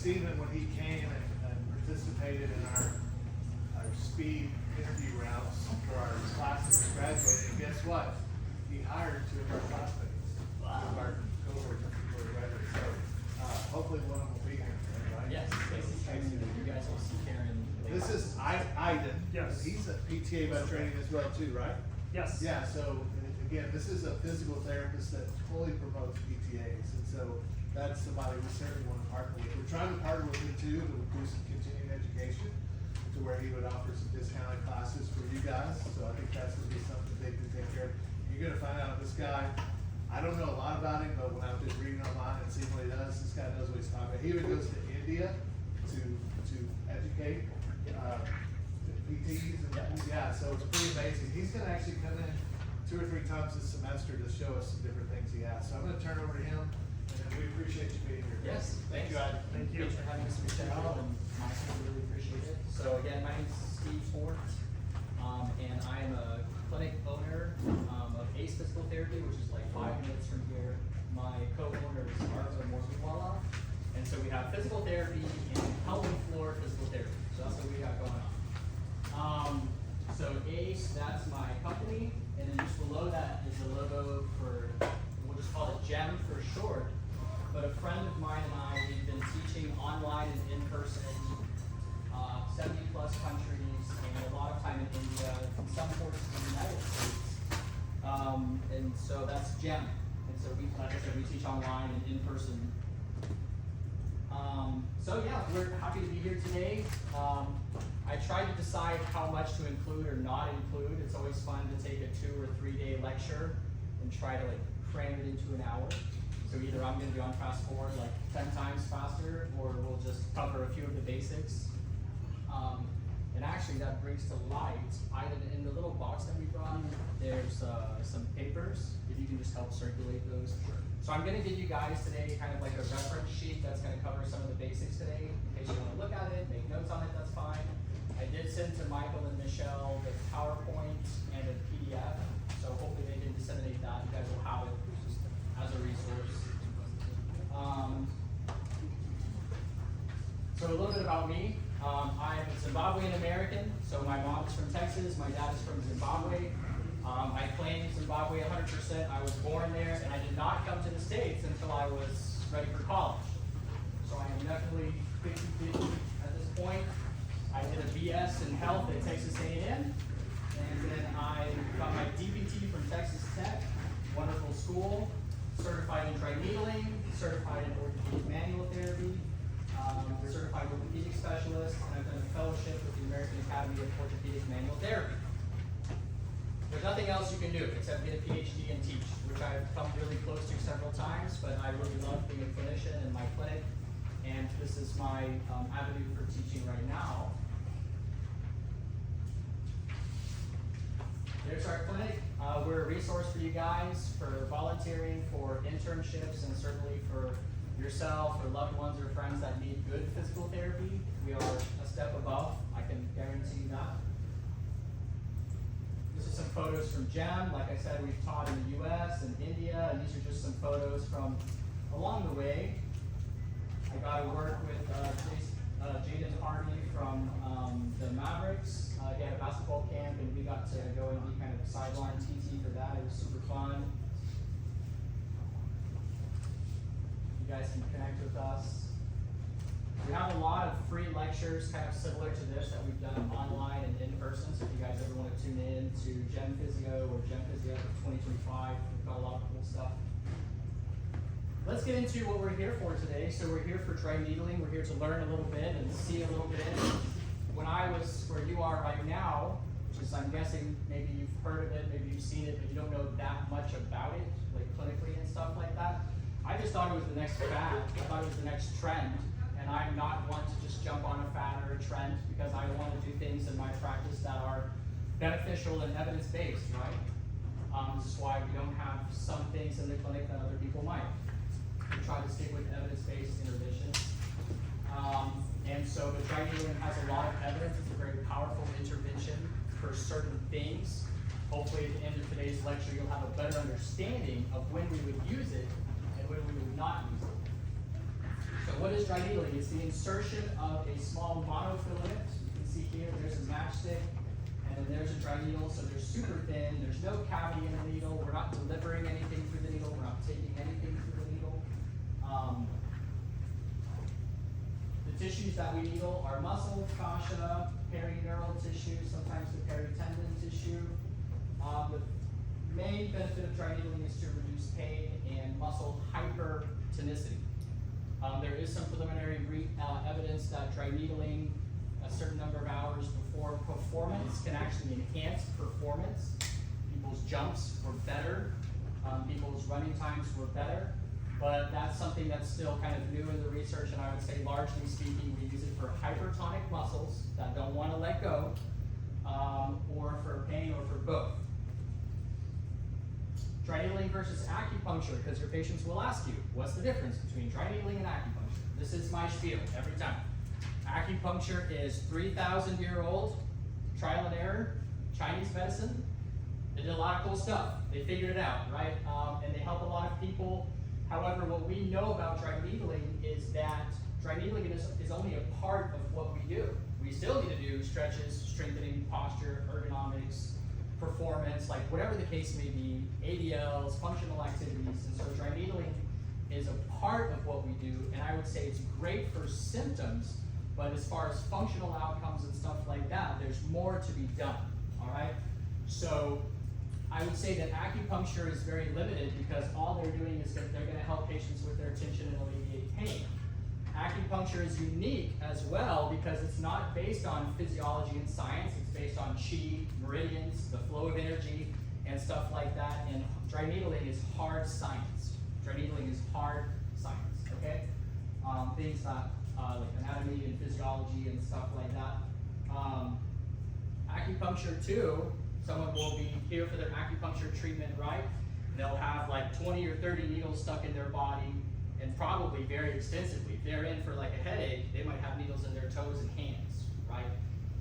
Stephen, when he came and participated in our speed interview rounds for our classes graduating, and guess what? He hired 2 of our classmates. Wow. Of our cohort of people who graduated. So hopefully one of them will be here, right? Yes, Casey, you guys will see Karen. This is Iden. Yes. He's a PTA by training as well too, right? Yes. Yeah, so again, this is a physical therapist that fully promotes PTAs, and so that's somebody we certainly want to partner with. We're trying to partner with him too to do some continuing education, to where he would offer some discounted classes for you guys, so I think that's gonna be something they can take care of. You're gonna find out this guy, I don't know a lot about him, but when I was just reading online and seeing what he does, this guy knows what he's talking about. He even goes to India to educate, PTs and yeah, so it's pretty amazing. He's gonna actually come in 2 or 3 times this semester to show us some different things he has. So I'm gonna turn over to him, and we appreciate you being here. Yes, Thank you, Iden. Thank you. Thanks for having us, Michelle, and Mike, we really appreciate it. So again, my name's Steve Fort, and I am a clinic owner of Ace Physical Therapy, which is like 5 minutes from here. My co-owner is Arthur Morganwala, and so we have physical therapy and pelvic floor physical therapy. So that's what we got going on. So Ace, that's my company, and then just below that is the logo for, we'll just call it GEM for short. But a friend of mine and I, we've been teaching online and in person, 70 plus countries, and a lot of time in India, and some courses in the United States. And so that's GEM. And so we, like I said, we teach online and in person. So yeah, we're happy to be here today. I tried to decide how much to include or not include. It's always fun to take a 2 or 3 day lecture and try to like cram it into an hour. So either I'm gonna be on fast forward like 10 times faster, or we'll just cover a few of the basics. And actually that brings to light, either in the little box that we brought, there's some papers, if you can just help circulate those. So I'm gonna give you guys today kind of like a reference sheet that's gonna cover some of the basics today. In case you wanna look at it, make notes on it, that's fine. I did send to Michael and Michelle the PowerPoint and a PDF, so hopefully they can disseminate that. You guys will have it as a resource. So a little bit about me. I'm a Zimbabwean American, so my mom is from Texas, my dad is from Zimbabwe. I claim Zimbabwe 100%. I was born there, and I did not come to the States until I was ready for college. So I am definitely 50-50 at this point. I did a BS in health at Texas A&M, and then I got my DPT from Texas Tech, wonderful school, certified in dry needling, certified in orthopedic manual therapy, certified orthopedic specialist, and I've done a fellowship with the American Academy of Orthopedic Manual Therapy. There's nothing else you can do except get a PhD and teach, which I've come really close to several times, but I really love being a clinician in my clinic, and this is my avenue for teaching right now. There's our clinic. We're a resource for you guys for volunteering, for internships, and certainly for yourself or loved ones or friends that need good physical therapy. We are a step above, I can guarantee you that. These are some photos from GEM. Like I said, we've taught in the US and India, and these are just some photos from along the way. I got to work with Jaden Harvey from the Mavericks. He had a basketball camp, and we got to go and be kind of sideline TT for that. It was super fun. You guys can connect with us. We have a lot of free lectures, kind of similar to this, that we've done online and in person. So if you guys ever want to tune in to Gem Physio or Gem Physio 2025, we've got a lot of cool stuff. Let's get into what we're here for today. So we're here for dry needling. We're here to learn a little bit and see a little bit. When I was where you are right now, which is, I'm guessing, maybe you've heard of it, maybe you've seen it, but you don't know that much about it, like clinically and stuff like that. I just thought it was the next fad. I thought it was the next trend. And I'm not one to just jump on a fad or a trend, because I want to do things in my practice that are beneficial and evidence-based, right? This is why we don't have some things in the clinic that other people might. We try to stick with evidence-based intervention. And so the dry needling has a lot of evidence. It's a very powerful intervention for certain things. Hopefully at the end of today's lecture, you'll have a better understanding of when we would use it and when we would not use it. So what is dry needling? It's the insertion of a small monofilament. You can see here, there's a matchstick, and then there's a dry needle, so they're super thin. There's no cavity in the needle. We're not delivering anything through the needle. We're not taking anything through the needle. The tissues that we needle are muscle, fascia, perineural tissue, sometimes the peritendon tissue. The main benefit of dry needling is to reduce pain and muscle hypertonicity. There is some preliminary evidence that dry needling a certain number of hours before performance can actually enhance performance. People's jumps were better, people's running times were better, but that's something that's still kind of new in the research, and I would say largely speaking, we use it for hypertonic muscles that don't want to let go, or for pain, or for both. Dry needling versus acupuncture, because your patients will ask you, what's the difference between dry needling and acupuncture? This is my spiel every time. Acupuncture is 3,000-year-old, trial and error, Chinese medicine. They did a lot of cool stuff. They figured it out, right? And they help a lot of people. However, what we know about dry needling is that dry needling is only a part of what we do. We still need to do stretches, strengthening, posture, ergonomics, performance, like whatever the case may be, ADLs, functional activities, and so dry needling is a part of what we do, and I would say it's great for symptoms, but as far as functional outcomes and stuff like that, there's more to be done, all right? So I would say that acupuncture is very limited because all they're doing is they're gonna help patients with their tension and alleviate pain. Acupuncture is unique as well because it's not based on physiology and science, it's based on chi, meridians, the flow of energy, and stuff like that, and dry needling is hard science. Dry needling is hard science, okay? Things that, like anatomy and physiology and stuff like that. Acupuncture too, someone will be here for their acupuncture treatment, right? They'll have like 20 or 30 needles stuck in their body, and probably very extensively. If they're in for like a headache, they might have needles in their toes and hands, right?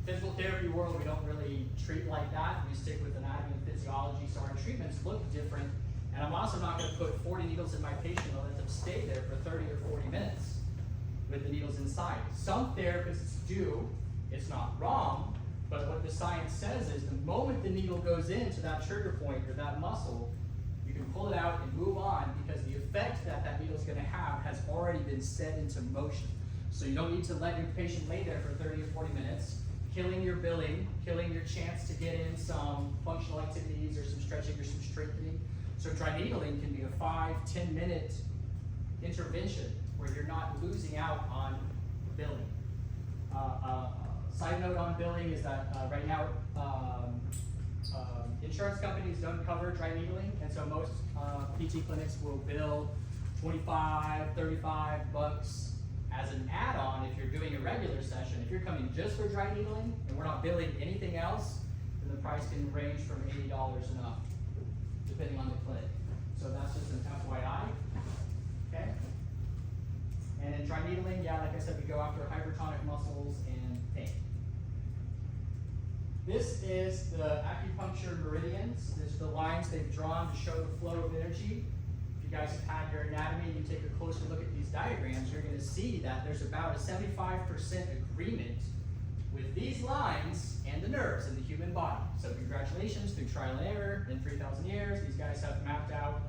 Physical therapy world, we don't really treat like that. We stick with anatomy and physiology, so our treatments look different. And I'm also not gonna put 40 needles in my patient and let them stay there for 30 or 40 minutes with the needles inside. Some therapists do, it's not wrong, but what the science says is the moment the needle goes into that trigger point or that muscle, you can pull it out and move on because the effect that that needle is going to have has already been set into motion. So you don't need to let your patient lay there for 30 or 40 minutes, killing your billing, killing your chance to get in some functional activities or some stretching or some strengthening. So dry needling can be a 5-10 minute intervention where you're not losing out on billing. Side note on billing is that right now insurance companies don't cover dry needling, and so most PT clinics will bill $25, $35 as an add-on if you're doing a regular session. If you're coming just for dry needling and we're not billing anything else, then the price can range from $80 and up, depending on the clinic. So that's just an FYI, okay? And in dry needling, yeah, like I said, we go after hypertonic muscles and pain. This is the acupuncture meridians. These are the lines they've drawn to show the flow of energy. If you guys have had your anatomy and you take a closer look at these diagrams, you're going to see that there's about a 75% agreement with these lines and the nerves in the human body. So congratulations, through trial and error, in 3,000 years, these guys have mapped out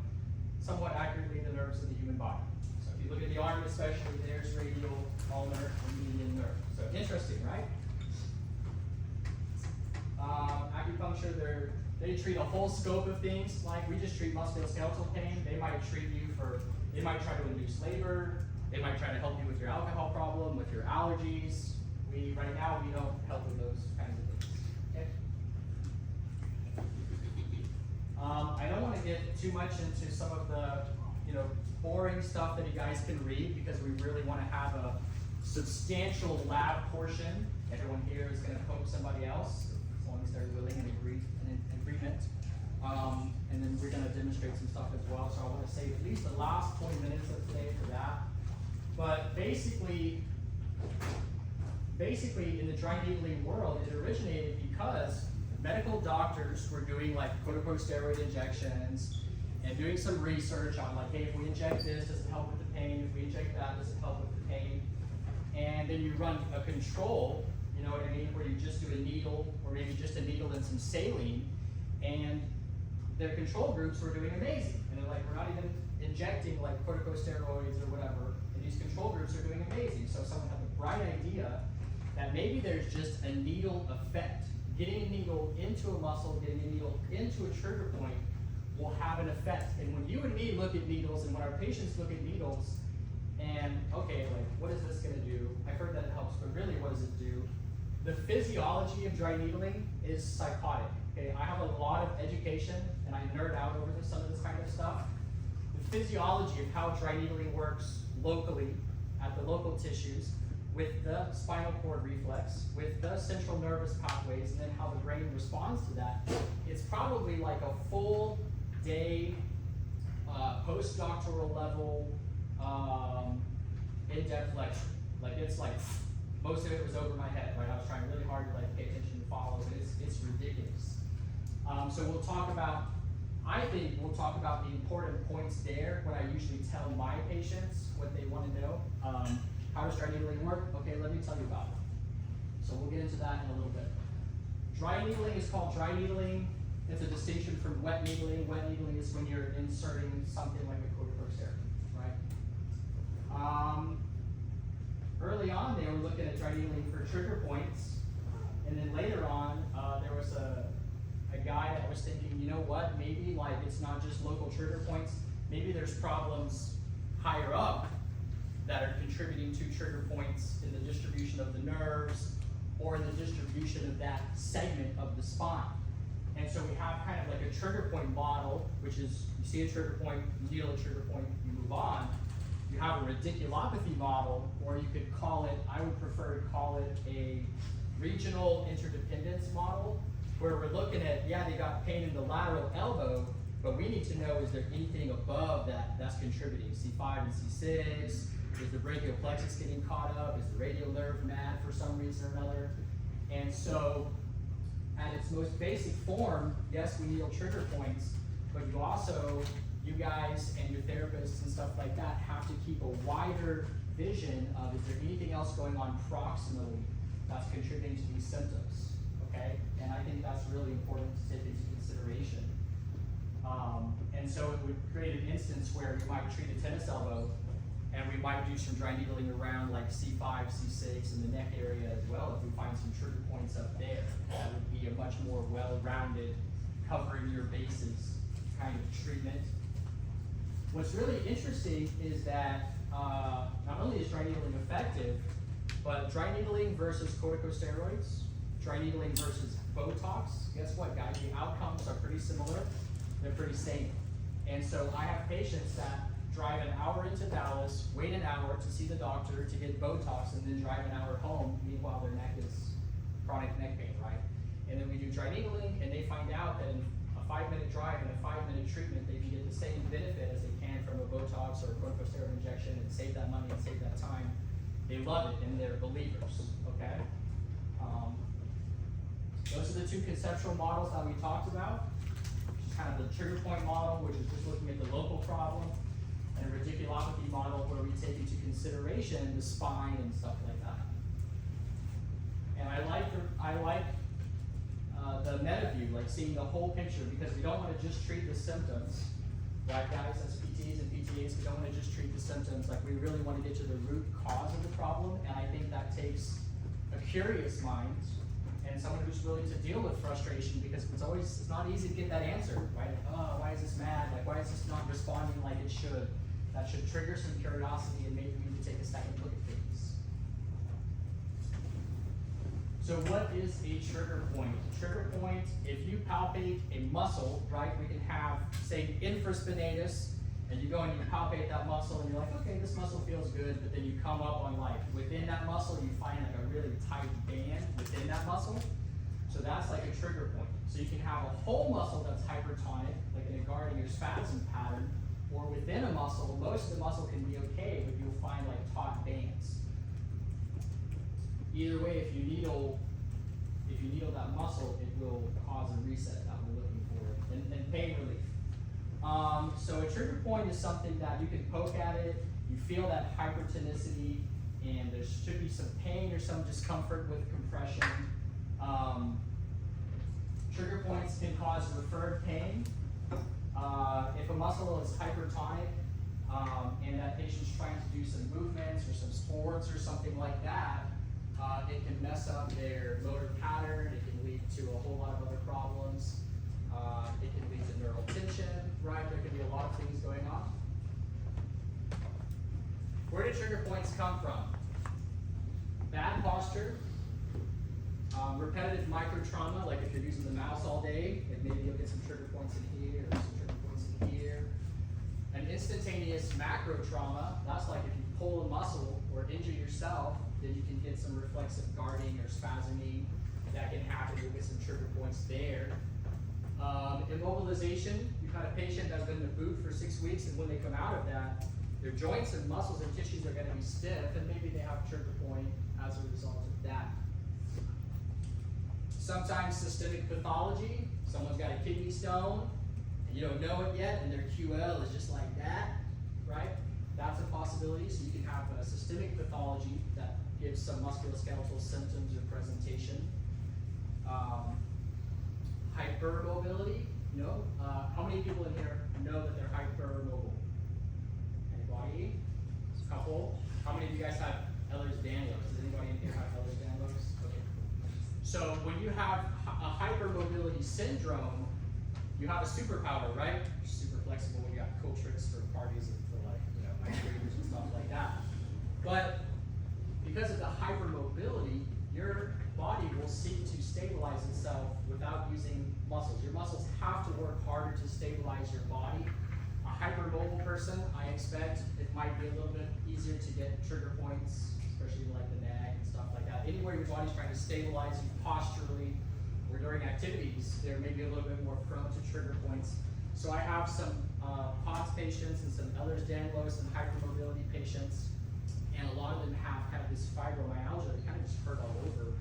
somewhat accurately the nerves in the human body. So if you look at the arm especially, there's radial, ulnar, and median nerve. So interesting, right? Acupuncture, they treat a whole scope of things. Like we just treat musculoskeletal pain. They might treat you they might try to induce labor. They might try to help you with your alcohol problem, with your allergies. Right now, we don't help with those kinds of things. Okay? I don't want to get too much into some of the, boring stuff that you guys can read because we really want to have a substantial lab portion. Everyone here is going to poke somebody else, as long as they're willing and in agreement. And then we're going to demonstrate some stuff as well. So I want to save at least the last 20 minutes of today for that. But basically in the dry needling world, it originated because medical doctors were doing like corticosteroid injections and doing some research on like, hey, if we inject this, does it help with the pain? If we inject that, does it help with the pain? pain, and then you run a control, you know what I mean, where you just do a needle, or maybe just a needle and some saline, and their control groups were doing amazing. And they're like, we're not even injecting like corticosteroids or whatever, and these control groups are doing amazing. So someone had the bright idea that maybe there's just a needle effect. Getting a needle into a muscle, getting a needle into a trigger point will have an effect. And when you and me look at needles, and when our patients look at needles, and okay, like what is this gonna do? I've heard that it helps, but really what does it do? The physiology of dry needling is psychotic. Okay, I have a lot of education, and I nerd out over some of this kind of stuff. The physiology of how dry needling works locally, at the local tissues, with the spinal cord reflex, with the central nervous pathways, and then how the brain responds to that, it's probably like a full day, postdoctoral level, in-depth lecture. Like it's like, most of it was over my head, right? I was trying really hard to like pay attention and follow, but it's ridiculous. So we'll talk about, I think we'll talk about the important points there when I usually tell my patients what they want to know. How does dry needling work? Okay, let me tell you about it. So we'll get into that in a little bit. Dry needling is called dry needling. It's a distinction from wet needling. Wet needling is when you're inserting something like a corticosteroid, right? Early on, they were looking at dry needling for trigger points, and then later on, there was a guy that was thinking, you know what, maybe like it's not just local trigger points, maybe there's problems higher up that are contributing to trigger points in the distribution of the nerves or in the distribution of that segment of the spine. And so we have kind of like a trigger point model, which is you see a trigger point, you deal a trigger point, you move on. You have a radiculopathy model, or you could call it, I would prefer to call it a regional interdependence model, where we're looking at, yeah, they got pain in the lateral elbow, but we need to know, is there anything above that that's contributing? C5 and C6, is the brachial plexus getting caught up? Is the radial nerve mad for some reason or another? And so, at its most basic form, yes, we needle trigger points, but you also, you guys and your therapists and stuff like that have to keep a wider vision of, is there anything else going on proximally that's contributing to these symptoms, okay? And I think that's really important to take into consideration. And so it would create an instance where we might treat a tennis elbow, and we might do some dry needling around like C5, C6 in the neck area as well. If we find some trigger points up there, that would be a much more well-rounded, covering your bases kind of treatment. What's really interesting is that not only is dry needling effective, but dry needling versus corticosteroids, dry needling versus Botox, guess what, guys? The outcomes are pretty similar. They're pretty same. And so I have patients that drive an hour into Dallas, wait an hour to see the doctor to get Botox, and then drive an hour home. Meanwhile, their neck is chronic neck pain, right? And then we do dry needling, and they find out that in a 5-minute drive and a 5-minute treatment, they can get the same benefit as they can from a Botox or a corticosteroid injection, and save that money and save that time. They love it, and they're believers, okay? Those are the two conceptual models that we talked about. Kind of the trigger point model, which is just looking at the local problem, and a radiculopathy model where we take into consideration the spine and stuff like that. And I like the meta view, like seeing the whole picture, because we don't want to just treat the symptoms, right, guys? As PTs and PTAs, we don't want to just treat the symptoms. Like, we really want to get to the root cause of the problem, and I think that takes a curious mind and someone who's willing to deal with frustration, because it's not easy to get that answer, right? Oh, why is this mad? Like, why is this not responding like it should? That should trigger some curiosity and maybe we need to take a second look at things. So what is a trigger point? A trigger point, if you palpate a muscle, right, we can have, say, infraspinatus, and you go and you palpate that muscle and you're like, okay, this muscle feels good, but then you come up on like, within that muscle, you find like a really tight band within that muscle. So that's like a trigger point. So you can have a whole muscle that's hypertonic, like in a guarding or spasm pattern, or within a muscle, most of the muscle can be okay, but you'll find like taut bands. Either way, if you needle that muscle, it will cause a reset that we're looking for, and pain relief. So a trigger point is something that you can poke at it, you feel that hypertonicity, and there should be some pain or some discomfort with compression. Trigger points can cause referred pain. If a muscle is hypertonic, and that patient's trying to do some movements or some sports or something like that, it can mess up their motor pattern, it can lead to a whole lot of other problems. It can lead to neural tension, right? There can be a lot of things going on. Where do trigger points come from? Bad posture, repetitive micro trauma, like if you're using the mouse all day, like maybe you'll get some trigger points in here, or some trigger points in here. An instantaneous macro trauma, that's like if you pull a muscle or injure yourself, then you can get some reflexive guarding or spasming. That can happen, you'll get some trigger points there. Immobilization, you've had a patient that's been in the boot for 6 weeks, and when they come out of that, their joints and muscles and tissues are going to be stiff, and maybe they have a trigger point as a result of that. Sometimes systemic pathology, someone's got a kidney stone, and you don't know it yet, and their QL is just like that, right? That's a possibility, so you can have a systemic pathology that gives some musculoskeletal symptoms or presentation. Hypermobility, how many people in here know that they're hypermobile? Anybody? A couple. How many of you guys have Ehlers-Danlos? Does anybody in here have Ehlers-Danlos? Okay. So when you have a hypermobility syndrome, you have a superpower, right? You're super flexible. You got cool tricks for parties and for ice creams and stuff like that. But because of the hypermobility, your body will seek to stabilize itself without using muscles. Your muscles have to work harder to stabilize your body. A hypermobile person, I expect it might be a little bit easier to get trigger points, especially like the neck and stuff like that. Anywhere your body's trying to stabilize you posturally or during activities, there may be a little bit more prone to trigger points. So I have some POTS patients and some Ehlers-Danlos and hypermobility patients, and a lot of them have kind of this fibromyalgia that kind of just hurt all over.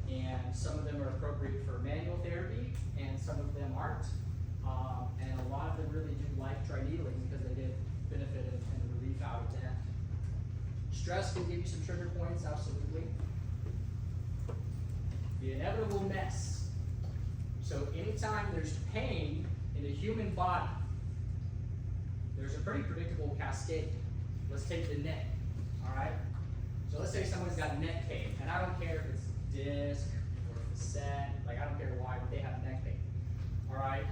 And some of them are appropriate for manual therapy, and some of them aren't. And a lot of them really do like dry needling because they get benefit and relief out of that. Stress can give you some trigger points, absolutely. The inevitable mess. So anytime there's pain in the human body, there's a pretty predictable cascade. Let's take the neck, all right? So let's say someone's got neck pain, and I don't care if it's disc or if it's set, like I don't care why, but they have neck pain, all right?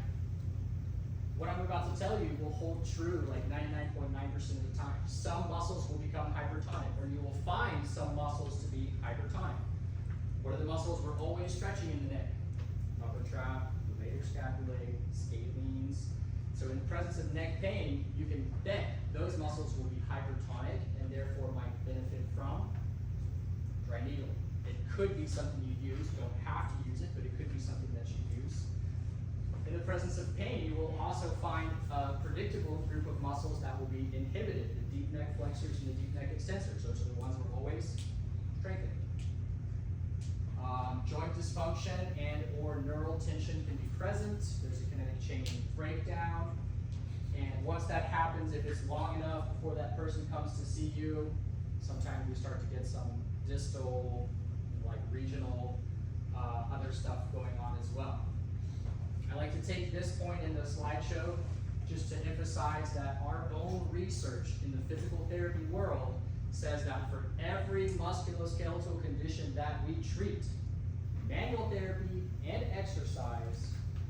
What I'm about to tell you will hold true like 99.9% of the time. Some muscles will become hypertonic, or you will find some muscles to be hypertonic. What are the muscles we're always stretching in the neck? Upper trap, levator scapulae, scalenes. So in the presence of neck pain, you can bet those muscles will be hypertonic and therefore might benefit from dry needling. It could be something you use. You don't have to use it, but it could be something that you use. In the presence of pain, you will also find a predictable group of muscles that will be inhibited, the deep neck flexors and the deep neck extensors. Those are the ones we're always strengthening. Joint dysfunction and or neural tension can be present. There's a kinetic chain breakdown. And once that happens, if it's long enough before that person comes to see you, sometimes we start to get some distal, like regional, other stuff going on as well. I like to take this point in the slideshow just to emphasize that our own research in the physical therapy world says that for every musculoskeletal condition that we treat, manual therapy and exercise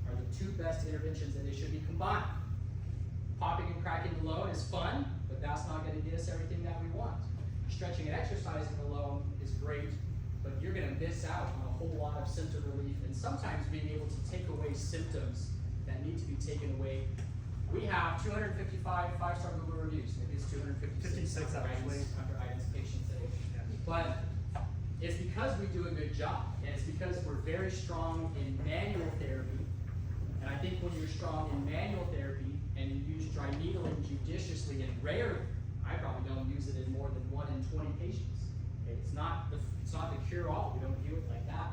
are the two best interventions, and they should be combined. Popping and cracking alone is fun, but that's not going to get us everything that we want. Stretching and exercising alone is great, but you're going to miss out on a whole lot of symptom relief, and sometimes being able to take away symptoms that need to be taken away. We have 255 five-star Google reviews. Maybe it's 256 under items patients age. But it's because we do a good job, and it's because we're very strong in manual therapy. And I think when you're strong in manual therapy and you use dry needling judiciously and rarely, I probably don't use it in more than 1 in 20 patients. Okay, it's not the cure-all. We don't do it like that.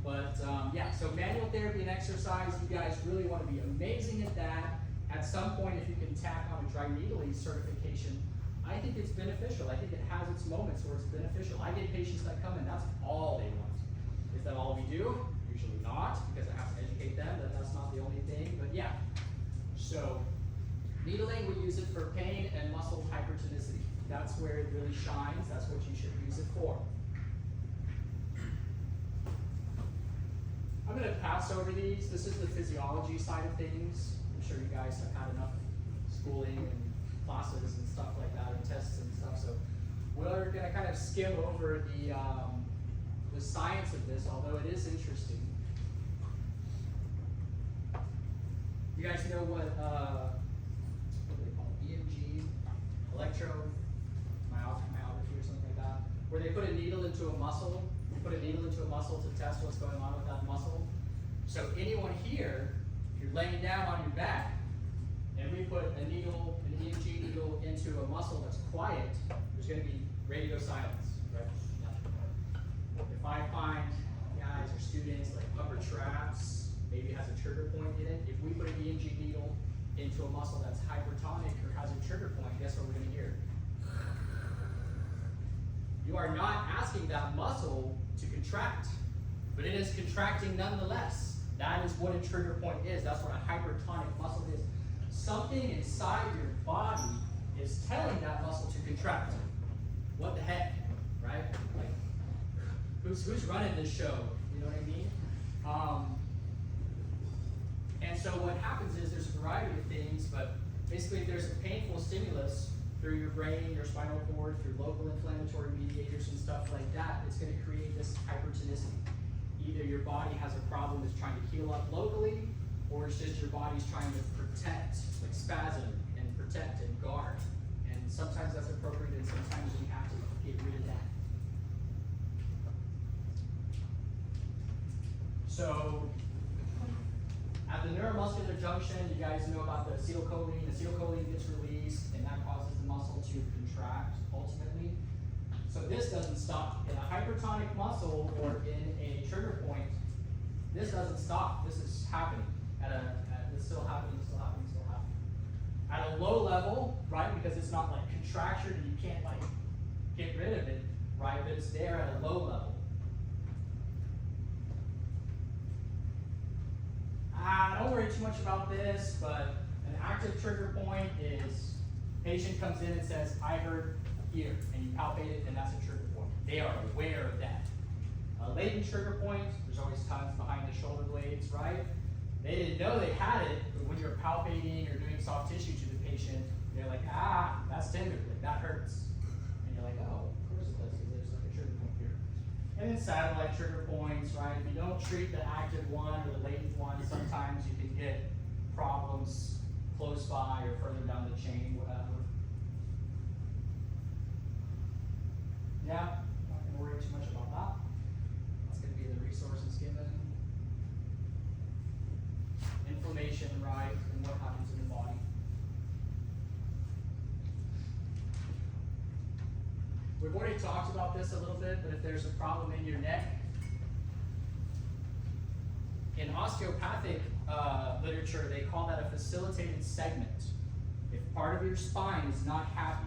But yeah, so manual therapy and exercise, you guys really want to be amazing at that. At some point, if you can tack on a dry needling certification, I think it's beneficial. I think it has its moments where it's beneficial. I get patients that come in, that's all they want. Is that all we do? Usually not, because I have to educate them that that's not the only thing, but yeah. So, needling, we use it for pain and muscle hypertonicity. That's where it really shines. That's what you should use it for. I'm going to pass over these. This is the physiology side of things. I'm sure you guys have had enough schooling and classes and stuff like that, and tests and stuff. So we're going to kind of skim over the science of this, although it is interesting. You guys know what do they call it? EMG, electromyography or something like that, where they put a needle into a muscle. You put a needle into a muscle to test what's going on with that muscle. So anyone here, if you're laying down on your back, and we put a needle, an EMG needle into a muscle that's quiet, there's going to be radio silence, right? If I find guys or students like upper traps, maybe it has a trigger point in it, if we put an EMG needle into a muscle that's hypertonic or has a trigger point, guess what we're going to hear? You are not asking that muscle to contract, but it is contracting nonetheless. That is what a trigger point is. That's what a hypertonic muscle is. Something inside your body is telling that muscle to contract. What the heck, right? Like, who's running this show? You know what I mean? And so what happens is there's a variety of things, but basically if there's a painful stimulus through your brain, your spinal cord, through local inflammatory mediators and stuff like that, it's going to create this hypertonicity. Either your body has a problem that's trying to heal up locally, or it's just your body's trying to protect, like spasm and protect and guard. And sometimes that's appropriate, and sometimes we have to get rid of that. So, at the neuromuscular junction, you guys know about the acetylcholine. Acetylcholine gets released, and that causes the muscle to contract ultimately. So this doesn't stop. In a hypertonic muscle or in a trigger point, this doesn't stop. This is happening. It's still happening, still happening, still happening. At a low level, right, because it's not like contraction and you can't like get rid of it, right, but it's there at a low level. Don't worry too much about this, but an active trigger point is patient comes in and says, I heard here, and you palpate it, and that's a trigger point. They are aware of that. A latent trigger point, there's always tons behind the shoulder blades, right? They didn't know they had it, but when you're palpating or doing soft tissue to the patient, they're like, that's tender, like, that hurts. And you're like, oh, of course it does, because there's like a trigger point here. And then satellite trigger points, right? If you don't treat the active one or the latent one, sometimes you can get problems close by or further down the chain, whatever. Yeah, not gonna worry too much about that. That's gonna be the resources given. Inflammation, right, and what happens in the body. We've already talked about this a little bit, but if there's a problem in your neck, in osteopathic literature, they call that a facilitated segment. If part of your spine is not happy,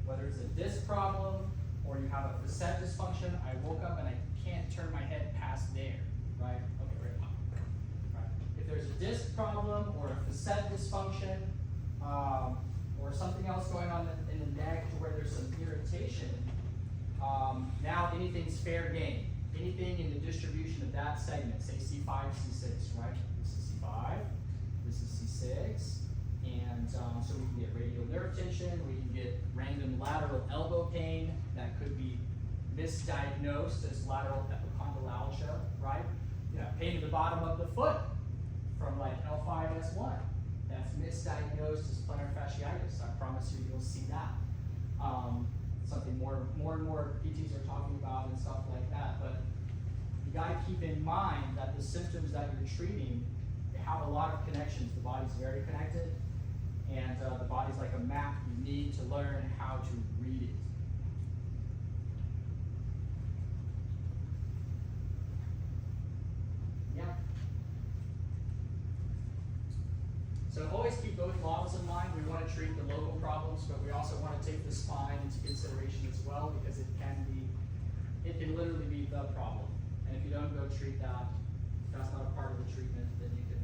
whether it's a disc problem or you have a facet dysfunction, I woke up and I can't turn my head past there, right? Okay, right up. Right. If there's a disc problem or a facet dysfunction or something else going on in the neck to where there's some irritation, now anything's fair game. Anything in the distribution of that segment, say C5, C6, right? This is C5, this is C6, and so we can get radial nerve tension, we can get random lateral elbow pain that could be misdiagnosed as lateral epicondylalgia, right? You know, pain at the bottom of the foot from like L5S1. That's misdiagnosed as plantar fasciitis. I promise you, you'll see that. Something more and more PTs are talking about and stuff like that. But you got to keep in mind that the symptoms that you're treating, they have a lot of connections. The body's very connected, and the body's like a map. You need to learn how to read it. Yeah. So always keep both models in mind. We want to want to treat the local problems, but we also want to take the spine into consideration as well, because it can literally be the problem. And if you don't go treat that, if that's not a part of the treatment, then you can.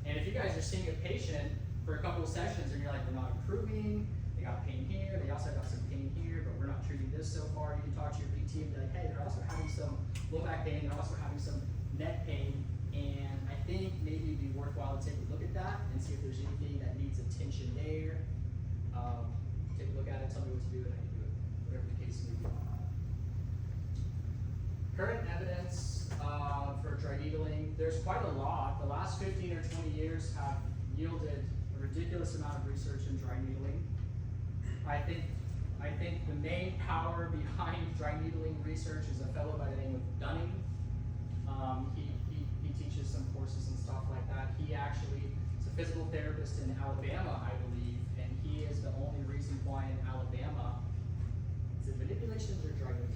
And if you guys are seeing a patient for a couple of sessions and you're like, they're not improving, they got pain here, they also got some pain here, but we're not treating this so far, you can talk to your PT and be like, hey, they're also having some low back pain, they're also having some neck pain, and I think maybe it'd be worthwhile to take a look at that and see if there's anything that needs attention there. Take a look at it, tell me what to do, and I can do it, whatever the case may be. Current evidence for dry needling, there's quite a lot. The last 15 or 20 years have yielded a ridiculous amount of research in dry needling. I think the main power behind dry needling research is a fellow by the name of Dunning. He teaches some courses and stuff like that. He actually is a physical therapist in Alabama, I believe, and he is the only reason why in Alabama, is it manipulations or dry needling?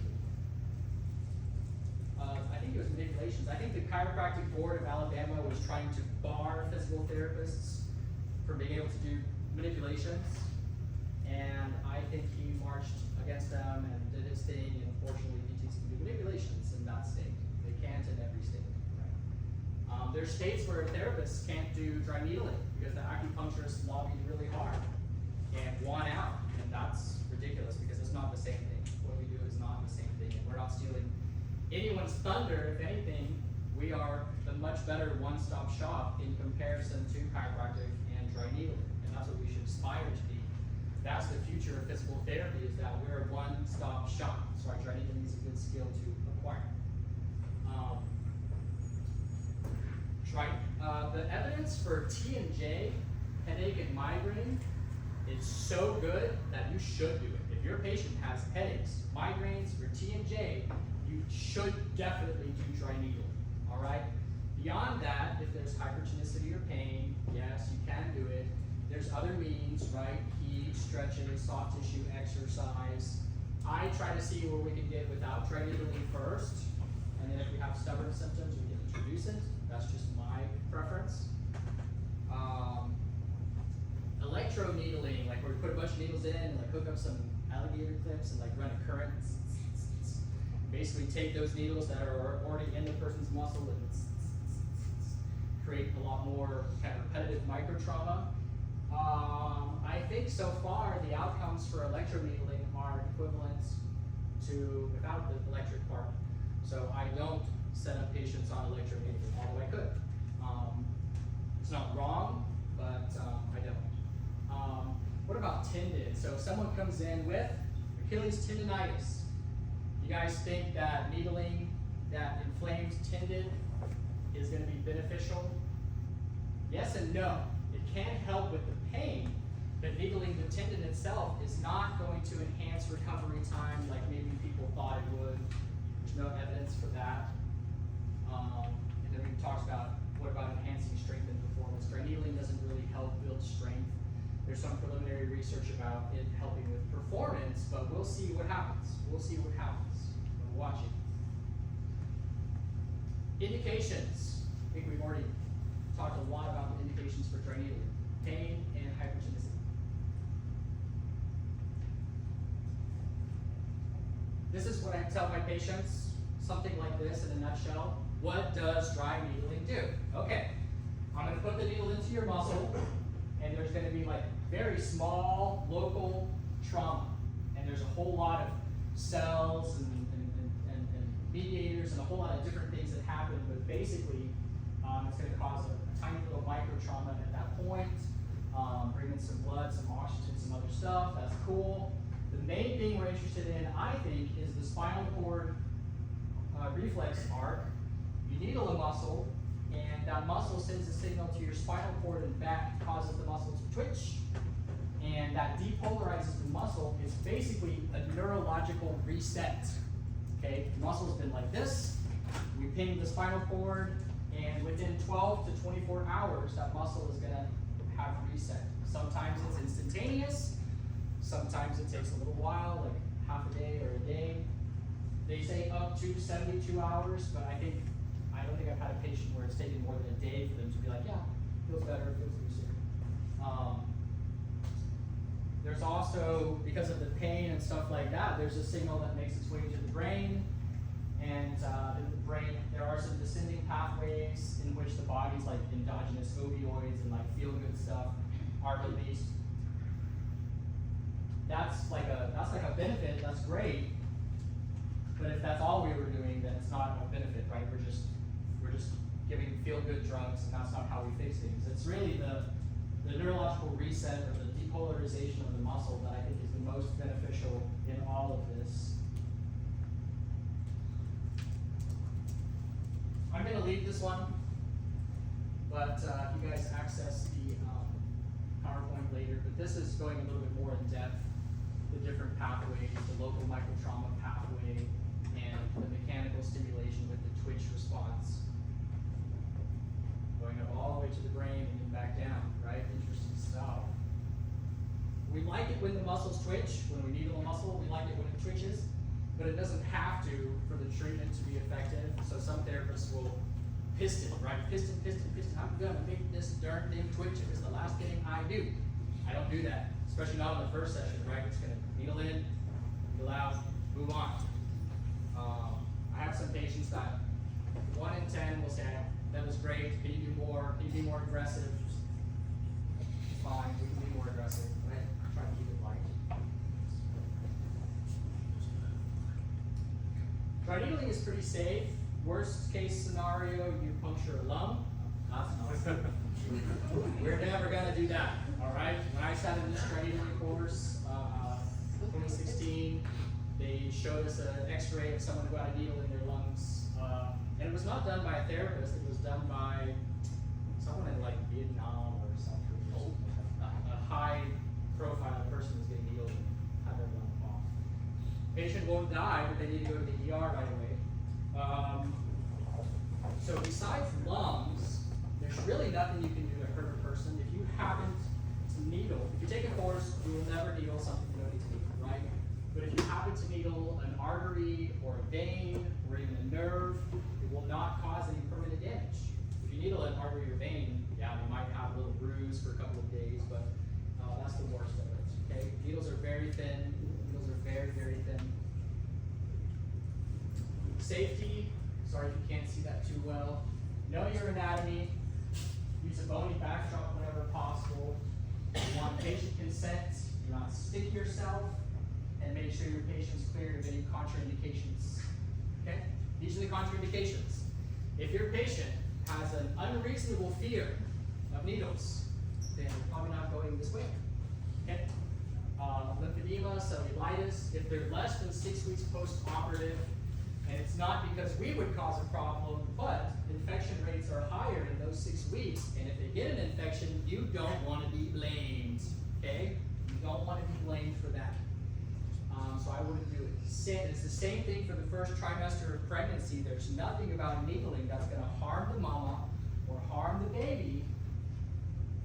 I think it was manipulations. I think the chiropractic board of Alabama was trying to bar physical therapists from being able to do manipulations, and I think he marched against them and did his thing, and unfortunately PTs can do manipulations in that state. They can't in every state. Right? There's states where therapists can't do dry needling because the acupuncturists lobbied really hard and won out, and that's ridiculous because it's not the same thing. What we do is not the same thing, and we're not stealing anyone's thunder. If anything, we are the much better one-stop shop in comparison to chiropractic and dry needling, and that's what we should aspire to be. That's the future of physical therapy, is that we're a one-stop shop. So dry needling is a good skill to acquire. The evidence for T&J, headache and migraine, is so good that you should do it. If your patient has headaches, migraines, or T&J, you should definitely do dry needling, all right? Beyond that, if there's hypertonicity or pain, yes, you can do it. There's other means, right? Heat, stretching, soft tissue exercise. I try to see where we can get without dry needling first, and then if we have stubborn symptoms, we can introduce it. That's just my preference. Electro needling, like where we put a bunch of needles in and like hook up some alligator clips and like run a current. Basically take those needles that are already in the person's muscle and create a lot more kind of repetitive microtrauma. I think so far the outcomes for electroneedling are equivalent to without the electric part. So I don't set up patients on electroneedling, although I could. It's not wrong, but I don't. What about tendon? So if someone comes in with Achilles tendonitis, you guys think that needling that inflamed tendon is going to be beneficial? Yes and no. It can help with the pain, but needling the tendon itself is not going to enhance recovery time like maybe people thought it would. There's no evidence for that. And then we talked about what about enhancing strength and performance. Dry needling doesn't really help build strength. There's some preliminary research about it helping with performance, but we'll see what happens. We'll see what happens. We're watching. Indications. I think we've already talked a lot about the indications for dry needling. Pain and hypertonicity. This is what I tell my patients, something like this in a nutshell. What does dry needling do? Okay, I'm going to put the needle into your muscle, and there's going to be like very small local trauma, and there's a whole lot of cells and mediators and a whole lot of different things that happen, but basically it's going to cause a tiny little micro trauma at that point, bring in some blood, some oxygen, some other stuff. That's cool. The main thing we're interested in, I think, is the spinal cord reflex arc. You needle a muscle, and that muscle sends a signal to your spinal cord and back, causes the muscle to twitch, and that depolarizes the muscle. It's basically a neurological reset. Okay, the muscle's been like this. We ping the spinal cord, and within 12 to 24 hours, that muscle is going to have reset. Sometimes it's instantaneous. Sometimes it takes a little while, like half a day or a day. They say up to 72 hours, but I don't think I've had a patient where it's taken more than a day for them to be like, yeah, feels better, feels looser. There's also, because of the pain and stuff like that, there's a signal that makes its way to the brain. And in the brain, there are some descending pathways in which the body's like endogenous opioids and like feel-good stuff are released. That's like a benefit. That's great. But if that's all we were doing, then it's not a benefit, right? We're just giving feel-good drugs, and that's not how we fix things. It's really the neurological reset or the depolarization of the muscle that I think is the most beneficial in all of this. I'm going to leave this one, but you guys access the PowerPoint later. But this is going a little bit more in depth, the different pathways, the local microtrauma pathway, and the mechanical stimulation with the twitch response. Going up all the way to the brain and then back down, right? Interesting stuff. We like it when the muscles twitch, when we needle a muscle, we like it when it twitches, but it doesn't have to for the treatment to be effective. So some therapists will piston, right? Piston. I'm gonna make this darn thing twitch if it's the last thing I do. I don't do that, especially not in the first session, right? It's gonna needle in, needle out, move on. I have some patients that 1 in 10 will say, that was great, can you do more? Can you be more aggressive? It's fine, we can be more aggressive, right? Try to keep it light. Dry needling is pretty safe. Worst case scenario, you puncture a lung. That's not We're never gonna do that, all right? When I started this dry needling course, 2016, they showed us an x-ray of someone who had a needle in their lungs. And it was not done by a therapist, it was done by someone in like Vietnam or something. A high profile person was getting needled and had their lung off. Patient won't die, but they need to go to the ER right away. So besides lungs, there's really nothing you can do to hurt a person. If you happen to needle, if you take a course, you will never needle something you don't need to needle, right? But if you happen to needle an artery or a vein or even a nerve, it will not cause any permanent damage. If you needle an artery or vein, yeah, you might have a little bruise for a couple of days, but that's the worst of it, okay? Needles are very thin. Needles are very, very thin. Safety, sorry if you can't see that too well. Know your anatomy. Use a bony backdrop whenever possible. You want patient consent. Do not stick yourself. And make sure your patient's cleared of any contraindications. Okay? These are the contraindications. If your patient has an unreasonable fear of needles, then you're probably not going this way. Okay? Lymphedema, cellulitis, if they're less than 6 weeks post-operative, and it's not because we would cause a problem, but infection rates are higher in those 6 weeks, and if they get an infection, you don't want to be blamed. Okay? You don't want to be blamed for that. So I wouldn't do it. It's the same thing for the first trimester of pregnancy. There's nothing about needling that's going to harm the mama or harm the baby.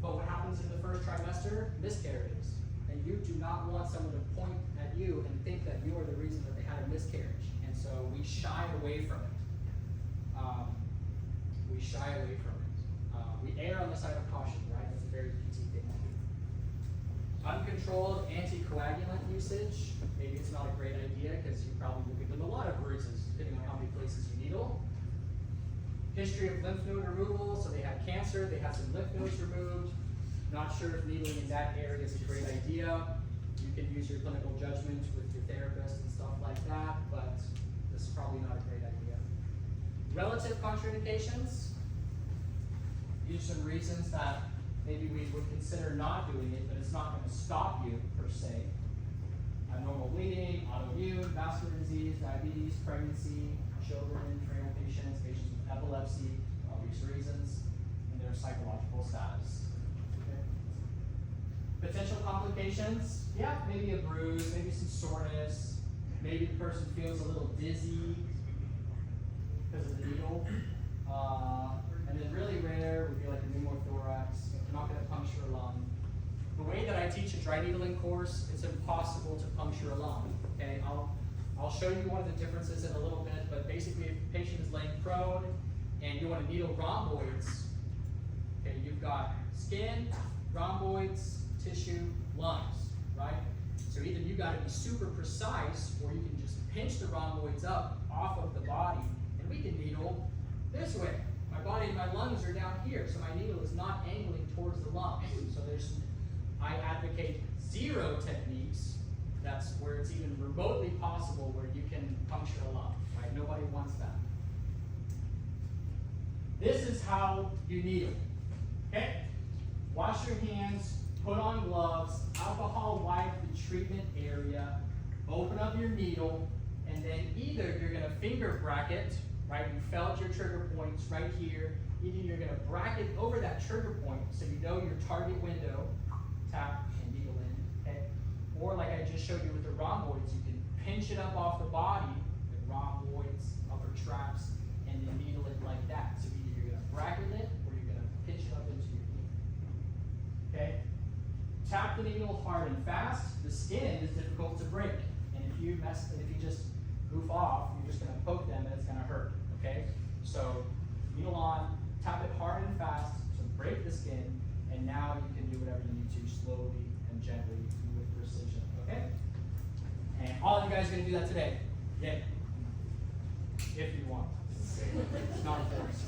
But what happens in the first trimester? Miscarriages. And you do not want someone to point at you and think that you are the reason that they had a miscarriage. And so we shy away from it. We shy away from it. We err on the side of caution, right? That's a very PT thing to do. Uncontrolled anticoagulant usage. Maybe it's not a great idea because you probably will give them a lot of bruises depending on how many places you needle. History of lymph node removal, so they had cancer, they had some lymph nodes removed. Not sure if needling in that area is a great idea. You can use your clinical judgment with your therapist and stuff like that, but this is probably not a great idea. Relative contraindications. These are some reasons that maybe we would consider not doing it, but it's not going to stop you per se. Abnormal bleeding, autoimmune, vascular disease, diabetes, pregnancy, children, frail patients, patients with epilepsy, for obvious reasons, and their psychological status. Okay. Potential complications, yeah, maybe a bruise, maybe some soreness, maybe the person feels a little dizzy because of the needle. And then really rare would be like a pneumothorax. You're not going to puncture a lung. The way that I teach a dry needling course, it's impossible to puncture a lung. Okay, I'll show you one of the differences in a little bit, but basically if the patient is laying prone and you want to needle rhomboids, okay, you've got skin, rhomboids, tissue, lungs. right? So either you gotta be super precise, or you can just pinch the rhomboids up off of the body, and we can needle this way. My body and my lungs are down here, so my needle is not angling towards the lungs. So I advocate 0 techniques. That's where it's even remotely possible where you can puncture a lung, right? Nobody wants that. This is how you needle, okay? Wash your hands, put on gloves, alcohol wipe the treatment area, open up your needle, and then either you're gonna finger bracket, right? You felt your trigger points right here. Either you're gonna bracket over that trigger point so you know your target window, tap and needle in, okay? Or like I just showed you with the rhomboids, you can pinch it up off the body with rhomboids, upper traps, and then needle it like that. So either you're gonna bracket it or you're gonna pinch it up into your knee, okay? Tap the needle hard and fast. The skin is difficult to break, and if you just goof off, you're just gonna poke them and it's gonna hurt, okay? So needle on, tap it hard and fast to break the skin, and now you can do whatever you need to slowly and gently with precision, okay? And all of you guys are gonna do that today, yeah? If you want. It's not forced.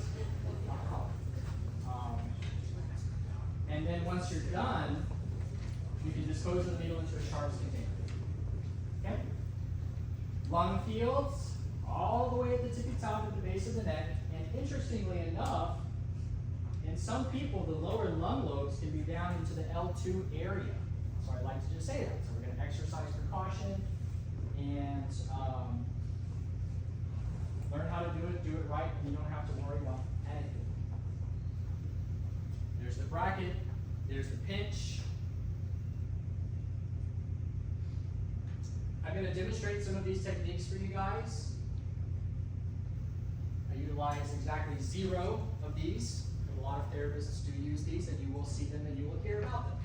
And then once you're done, you can dispose of the needle into a sharps container. Okay? Lung fields, all the way at the tippy top at the base of the neck, and interestingly enough, in some people, the lower lung lobes can be down into the L2 area. So I like to just say that. So we're going to exercise precaution and learn how to do it right, and you don't have to worry about anything. There's the bracket, there's the pinch. I'm going to demonstrate some of these techniques for you guys. I utilize exactly 0 of these. A lot of therapists do use these, and you will see them and you will hear about them.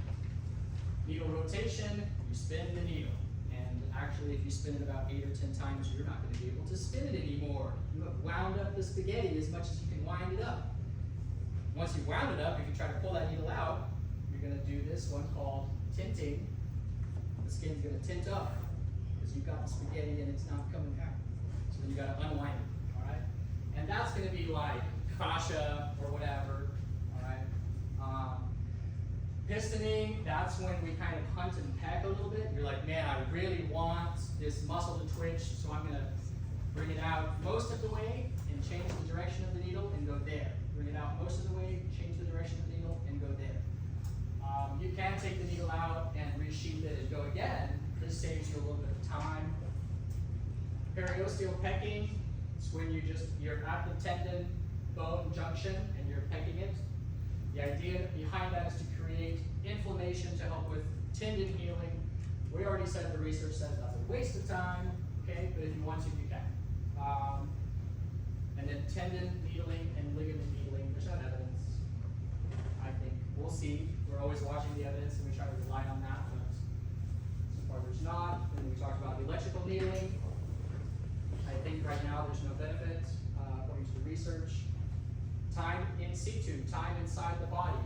Needle rotation, you spin the needle. And actually, if you spin it about 8 or 10 times, you're not going to be able to spin it anymore. You have wound up the spaghetti as much as you can wind it up. Once you've wound it up, if you try to pull that needle out, you're going to do this one called tinting. The skin's going to tint up because you've got the spaghetti and it's not coming out. So then you got to unwind it, all right? And that's going to be like fascia or whatever, all right? Pistoning, that's when we kind of hunt and peck a little bit. You're like, man, I really want this muscle to twitch, so I'm going to bring it out most of the way and change the direction of the needle and go there. Bring it out most of the way, change the direction of the needle, and go there. You can take the needle out and resheath it and go again. This saves you a little bit of time. Periosteal pecking, it's when you're at the tendon bone junction and you're pecking it. The idea behind that is to create inflammation to help with tendon healing. We already said the research says that's a waste of time, okay? But if you want to, you can. And then tendon needling and ligament needling, there's not evidence. I think we'll see. We're always watching the evidence and we try to rely on that, but so far there's not. And we talked about electrical needling. I think right now there's no benefit according to the research. Time in situ, time inside the body.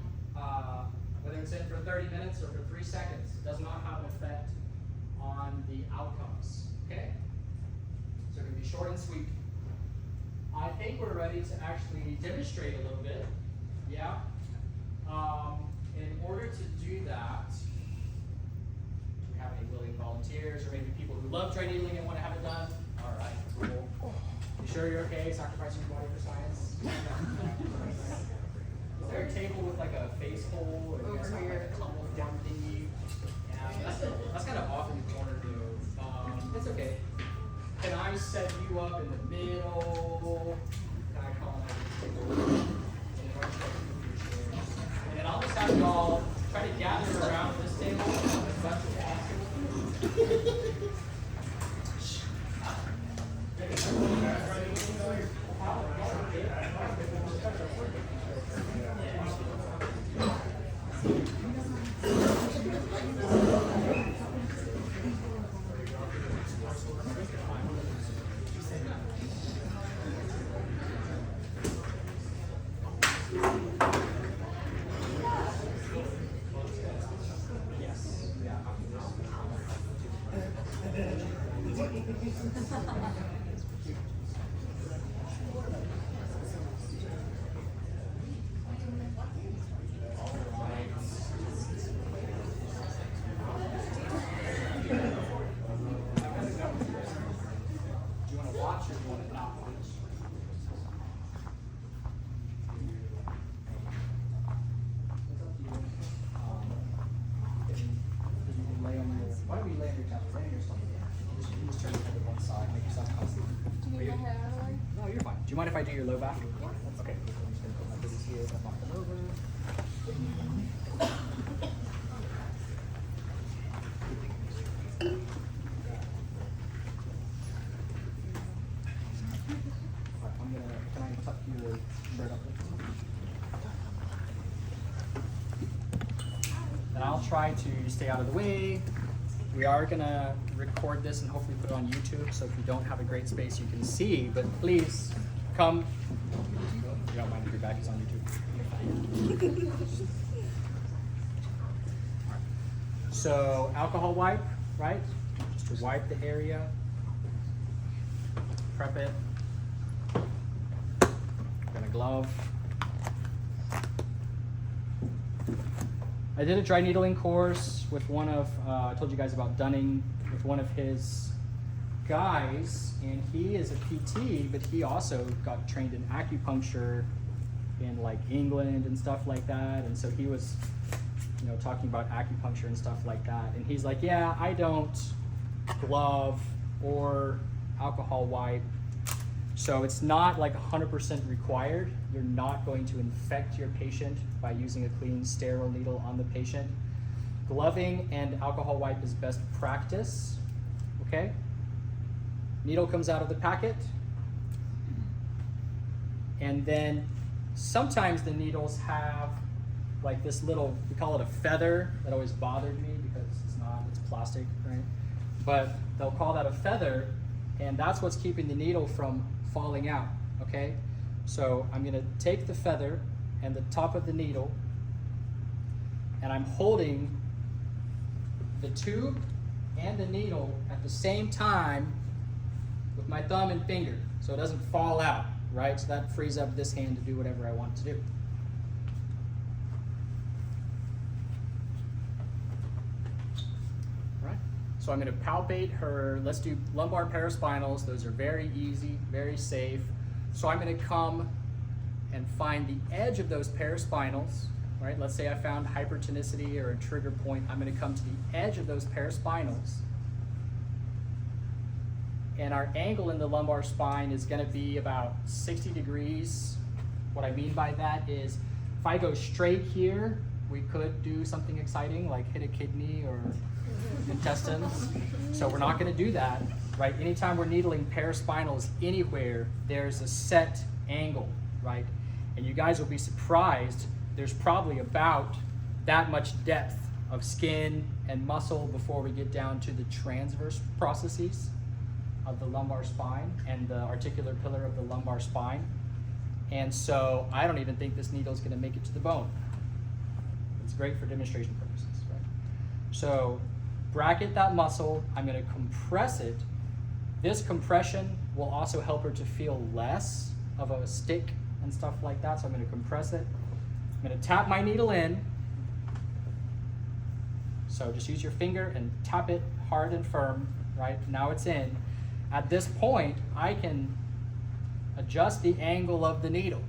Whether it's in for 30 minutes or for 3 seconds, it does not have an effect on the outcomes, okay? So it can be short and sweet. I think we're ready to actually demonstrate a little bit, yeah? In order to do that, do we have any willing volunteers or maybe people who love dry needling and want to have it done? All right, cool. You sure you're okay sacrificing your body for science? Is there a table with like a face hole or you guys have like a tumble down thingy? Yeah, that's kind of off in the corner though. It's okay. Can I set you up in the middle? Can I call it? And then I'll just have y'all try to gather around this table as much as possible. you mind if I do your low back? Okay. I'm just gonna put my business here, knock them over. Can I tuck your shirt up? And I'll try to stay out of the way. We are gonna record this and hopefully put it on YouTube, so if you don't have a great space you can see, but please come. You don't mind if your back is on YouTube? So alcohol wipe, right? Just to wipe the area. Prep it. We're gonna glove. I did a dry needling course with one of, I told you guys about Dunning, with one of his guys, and he is a PT, but he also got trained in acupuncture in like England and stuff like that, and so he was, you know, talking about acupuncture and stuff like that, and he's like, yeah, I don't glove or alcohol wipe, so it's not like 100% required. You're not going to infect your patient by using a clean, sterile needle on the patient. Gloving and alcohol wipe is best practice, okay? Needle comes out of the packet, and then sometimes the needles have like this little, we call it a feather. That always bothered me because it's plastic, right? But they'll call that a feather, and that's what's keeping the needle from falling out, okay? So I'm gonna take the feather and the top of the needle, and I'm holding the tube and the needle at the same time with my thumb and finger, so it doesn't fall out, right? So that frees up this hand to do whatever I want to do. Right? So I'm gonna palpate her, let's do lumbar paraspinals. Those are very easy, very safe. So I'm gonna come and find the edge of those paraspinals, right? Let's say I found hypertonicity or a trigger point. I'm gonna come to the edge of those paraspinals. And our angle in the lumbar spine is gonna be about 60 degrees. What I mean by that is, if I go straight here, we could do something exciting like hit a kidney or intestines. So we're not gonna do that, right? Anytime we're needling paraspinals anywhere, there's a set angle, right? And you guys will be surprised, there's probably about that much depth of skin and muscle before we get down to the transverse processes of the lumbar spine and the articular pillar of the lumbar spine. And so I don't even think this needle is gonna make it to the bone. It's great for demonstration purposes, right? So bracket that muscle, I'm gonna compress it. This compression will also help her to feel less of a stick and stuff like that, so I'm gonna compress it. I'm gonna tap my needle in. So just use your finger and tap it hard and firm, right? Now it's in. At this point, I can adjust the angle of the needle.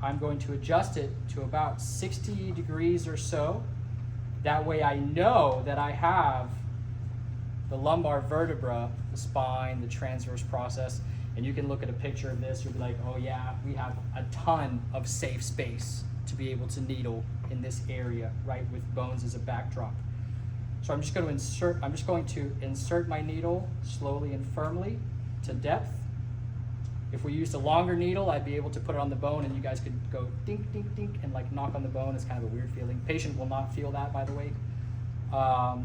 I'm going to adjust it to about 60 degrees or so. That way I know that I have the lumbar vertebra, the spine, the transverse process, and you can look at a picture of this, you'll be like, oh yeah, we have a ton of safe space to be able to needle in this area, right, with bones as a backdrop. So I'm just going to insert my needle slowly and firmly to depth. If we used a longer needle, I'd be able to put it on the bone and you guys could go dink, dink, dink, and like knock on the bone. It's kind of a weird feeling. Patient will not feel that, by the way.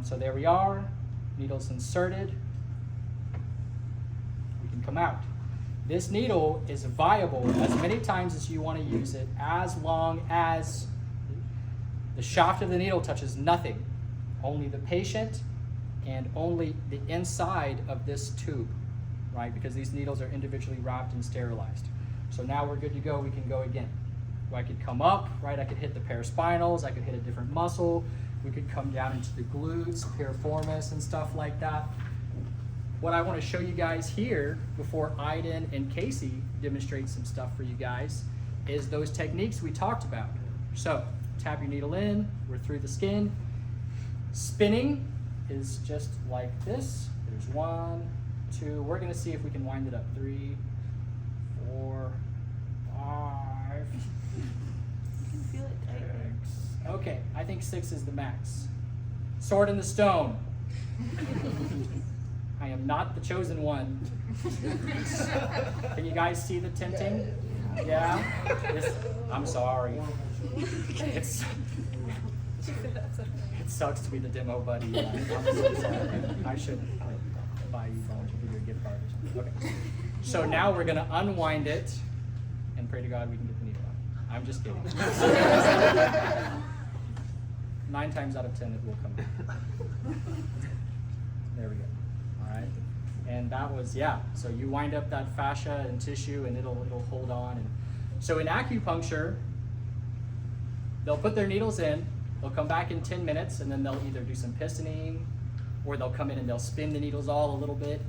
So there we are, needle's inserted. We can come out. This needle is viable as many times as you want to use it, as long as the shaft of the needle touches nothing. Only the patient and only the inside of this tube, right? Because these needles are individually wrapped and sterilized. So now we're good to go, we can go again. So I could come up, right? I could hit the paraspinals, I could hit a different muscle. We could come down into the glutes, piriformis and stuff like that. What I want to show you guys here before Aiden and Casey demonstrate some stuff for you guys is those techniques we talked about. So tap your needle in, we're through the skin. Spinning is just like this. There's 1, 2, we're gonna see if we can wind it up. 3, 4, Okay, I think 6 is the max. Sword in the stone. I am not the chosen one. Can you guys see the tinting? Yeah? I'm sorry. It sucks to be the demo buddy. I'm so sorry. I should buy you a gift card or something. Okay. So now we're gonna unwind it and pray to God we can get the needle out. I'm just kidding. 9 times out of 10 it will come out. There we go. All right. And that was, yeah. So you wind up that fascia and tissue and it'll hold on. And so in acupuncture, they'll put their needles in, they'll come back in 10 minutes, and then they'll either do some pistoning, or they'll come in and they'll spin the needles all a little bit.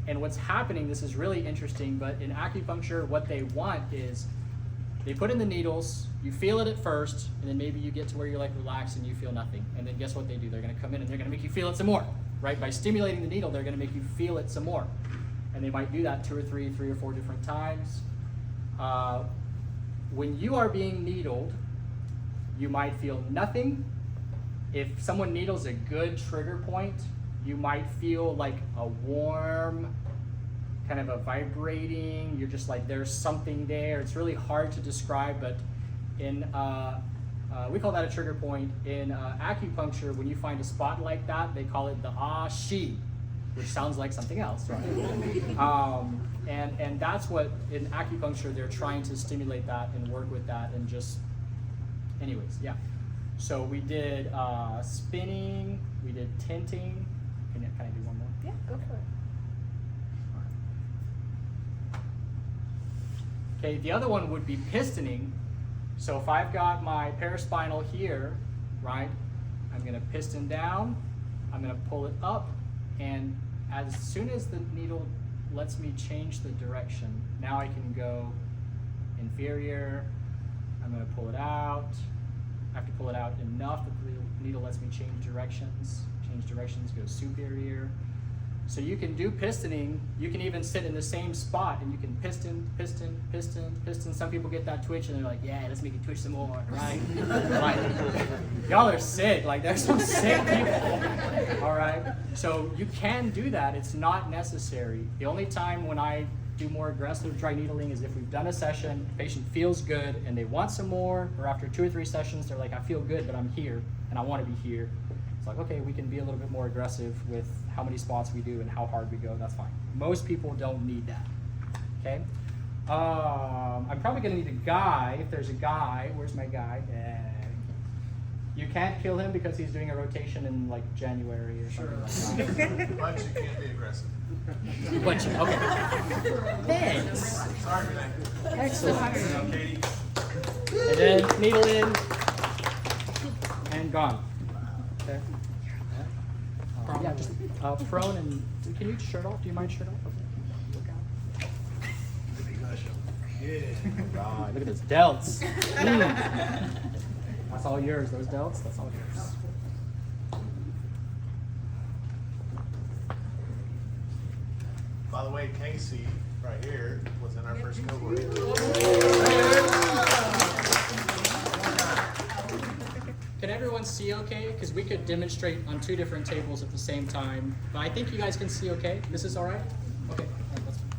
And what's happening, this is really interesting, but in acupuncture, what they want is they put in the needles, you feel it at first, and then maybe you get to where you're like relaxed and you feel nothing. And then guess what they do? They're gonna come in and they're gonna make you feel it some more, right? By stimulating the needle, they're gonna make you feel it some more. And they might do that 2 or 3 or 4 different times. When you are being needled, you might feel nothing. If someone needles a good trigger point, you might feel like a warm, kind of a vibrating, you're just like, there's something there. It's really hard to describe, but in, we call that a trigger point. In acupuncture, when you find a spot like that, they call it the ah-shi, which sounds like something else, right? And that's what, in acupuncture, they're trying to stimulate that and work with that and just, anyways, yeah. So we did spinning, we did tinting. Can I do one more? Yeah, go for it. Okay, the other one would be pistoning. So if I've got my paraspinal here, right, I'm gonna piston down, I'm gonna pull it up, and as soon as the needle lets me change the direction, now I can go inferior, I'm gonna pull it out. I have to pull it out enough that the needle lets me change directions, go superior. So you can do pistoning, you can even sit in the same spot and you can piston. Some people get that twitch and they're like, yeah, let's make it twitch some more, right? Like, y'all are sick, like there's some sick people, all right? So you can do that, it's not necessary. The only time when I do more aggressive dry needling is if we've done a session, the patient feels good and they want some more, or after 2 or 3 sessions, they're like, I feel good, but I'm here and I want to be here. It's like, okay, we can be a little bit more aggressive with how many spots we do and how hard we go, that's fine. Most people don't need that, okay? I'm probably gonna need a guy, if there's a guy. Where's my guy? You can't kill him because he's doing a rotation in like January or something like that. But you can't be aggressive. But you, okay. Thanks. Sorry, man. Excellent. Katie. And then needle in and gone. Okay. Yeah, just prone and can you shirt off? Do you mind shirt off? Okay. Look out. Yeah. God, look at those delts. That's all yours. Those delts. That's all yours. By the way, Casey, right here, was in our first cohort. Can everyone see okay? Because we could demonstrate on 2 different tables at the same time. But I think you guys can see okay. This is all right? Okay. All right, that's fine.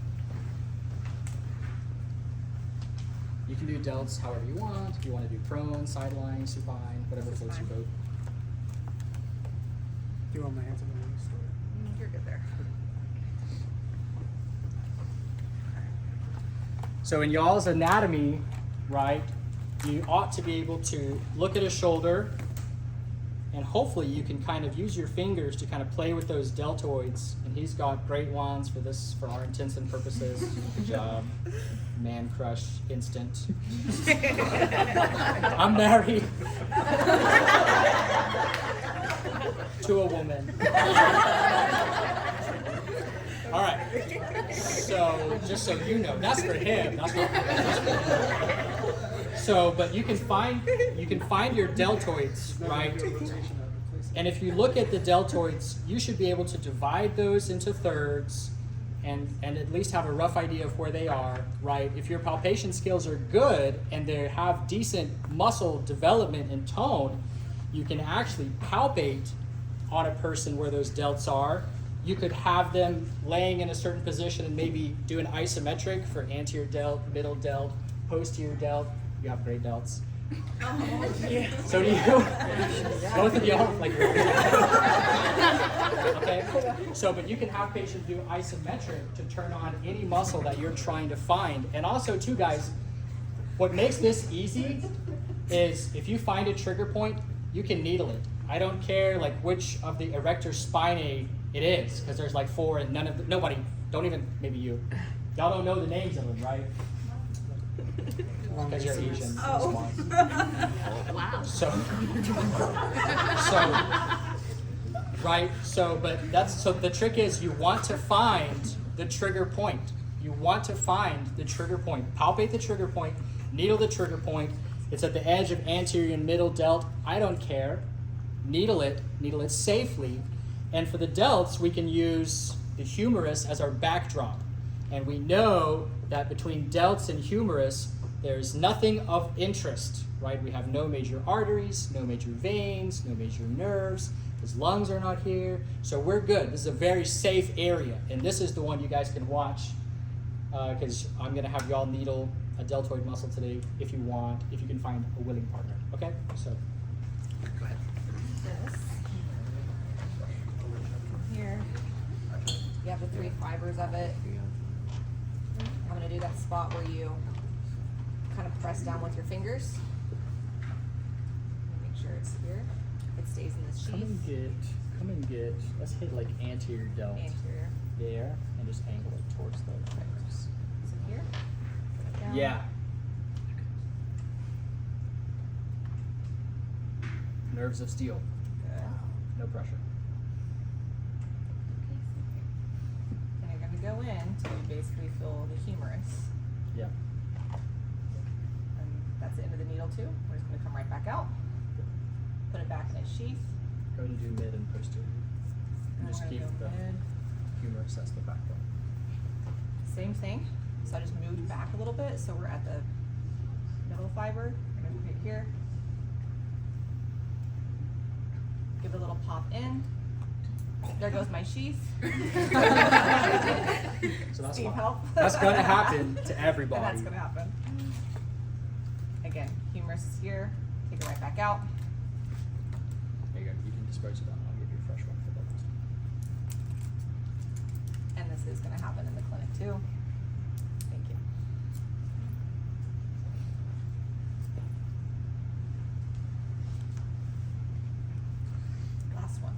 You can do delts however you want. If you want to do prone, sideline, supine, whatever floats your boat. Do you want my hands on the knees? You're good there. So in y'all's anatomy, right, you ought to be able to look at a shoulder and hopefully you can kind of use your fingers to kind of play with those deltoids. And he's got great ones for this, for our intents and purposes. Good job. Man crush instant. I'm married to a woman. All right. So just so you know, that's for him. That's not for me. So, but you can find your deltoids, right? And if you look at the deltoids, you should be able to divide those into thirds and at least have a rough idea of where they are, right? If your palpation skills are good and they have decent muscle development and tone, you can actually palpate on a person where those delts are. You could have them laying in a certain position and maybe do an isometric for anterior delt, middle delt, posterior delt. You have great delts. So do you. Both of y'all, like, okay? So, but you can have patients do isometric to turn on any muscle that you're trying to find. And also, too, guys, what makes this easy is if you find a trigger point, you can needle it. I don't care like which of the erector spinae it is, because there's like 4 and nobody, don't even, maybe you. Y'all don't know the names of them, right? Because you're Asian. Oh. Wow. So, right, so the trick is you want to find the trigger point. You want to find the trigger point. Palpate the trigger point, needle the trigger point. It's at the edge of anterior and middle delt. I don't care. Needle it safely. And for the delts, we can use the humerus as our backdrop. And we know that between delts and humerus, there's nothing of interest, right? We have no major arteries, no major veins, no major nerves. His lungs are not here. So we're good. This is a very safe area. And this is the one you guys can watch because I'm going to have y'all needle a deltoid muscle today if you want, if you can find a willing partner. Okay? So, go ahead. This. Here. You have the 3 fibers of it. I'm going to do that spot where you kind of press down with your fingers. Make sure it's here. It stays in this sheath. Come and get, let's hit like anterior delt. Anterior. There, and just angle it towards the fingers. So here. Down. Yeah. Nerves of steel. Good. No pressure. And you're going to go in to basically fill the humerus. Yeah. And that's the end of the needle too. We're just going to come right back out. Put it back in its sheath. Go and do mid and posterior. And And just we're keep gonna go the mid. humerus as the backbone. Same thing. So I just moved back a little bit. So we're at the middle fiber. We're going to put it here. Give it a little pop in. There goes my sheath. So that's Steve, fine. help. That's going to happen to And everybody. that's going to happen. Again, humerus is here. Take it right back out. There you go. You can dispose of that. I'll give you a fresh one for those. And this is going to happen in the clinic too. Thank you. Last one.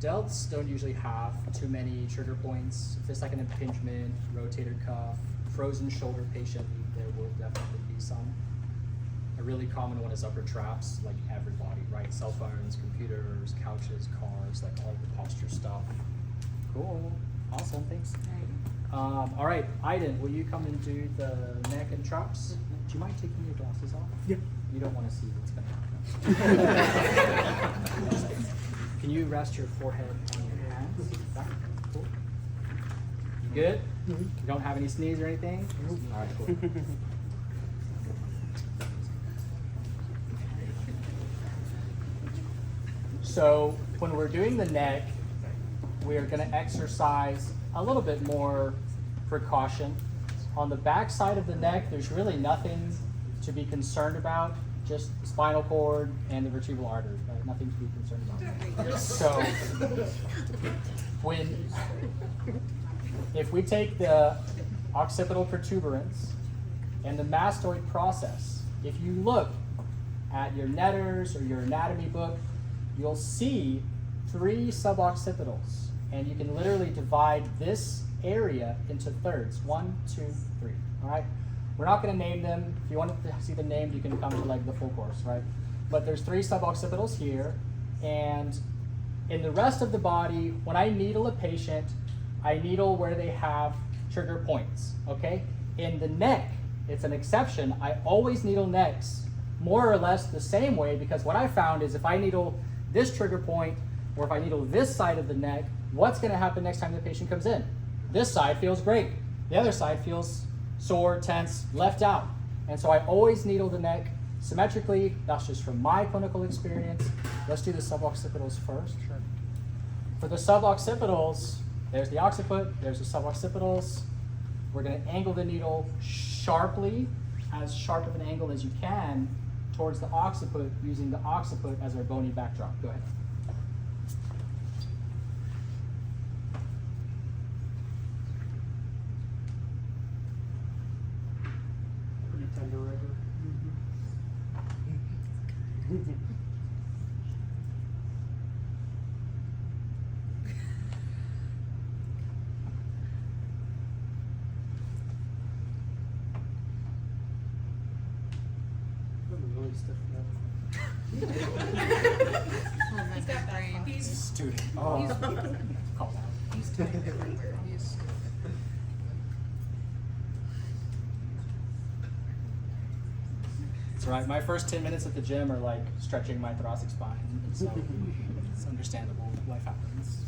Delts don't usually have too many trigger points. If it's like an impingement, rotator cuff, frozen shoulder patient, there will definitely be some. A really common one is upper traps, like everybody, right? Cell phones, computers, couches, cars, like all the posture stuff. Cool. Awesome. Thanks. All right, Aiden, will you come and do the neck and traps? Do you mind taking your glasses off? Yeah. You don't want to see what's going to happen. Can you rest your forehead on your hands? Back. Cool. You good? Mhm. You don't have any sneeze or anything? All right, cool. So when we're doing the neck, we are going to exercise a little bit more precaution. On the back side of the neck, there's really nothing to be concerned about, just spinal cord and the vertebral artery, right? Nothing to be concerned about. So if we take the occipital protuberance and the mastoid process, if you look at your netters or your anatomy book, you'll see 3 suboccipitals, and you can literally divide this area into thirds. 1, 2, 3. All right. We're not going to name them. If you want to see them named, you can come to like the full course, right? But there's 3 suboccipitals here, and in the rest of the body, when I needle a patient, I needle where they have trigger points. Okay. In the neck, it's an exception. I always needle necks more or less the same way, because what I found is if I needle this trigger point, or if I needle this side of the neck, what's going to happen next time the patient comes in? This side feels great. The other side feels sore, tense, left out. And so I always needle the neck symmetrically. That's just from my clinical experience. Let's do the suboccipitals first. Sure. For the suboccipitals, there's the occiput, there's the suboccipitals. We're going to angle the needle sharply, as sharp of an angle as you can, towards the occiput, using the occiput as our bony backdrop. Go ahead. Pretty tender river. Really stiff He's got brain. He's Student. Oh. Call that. he's doing everywhere. He's It's all right. My first 10 minutes at the gym are like stretching my thoracic spine. So it's understandable. Life happens.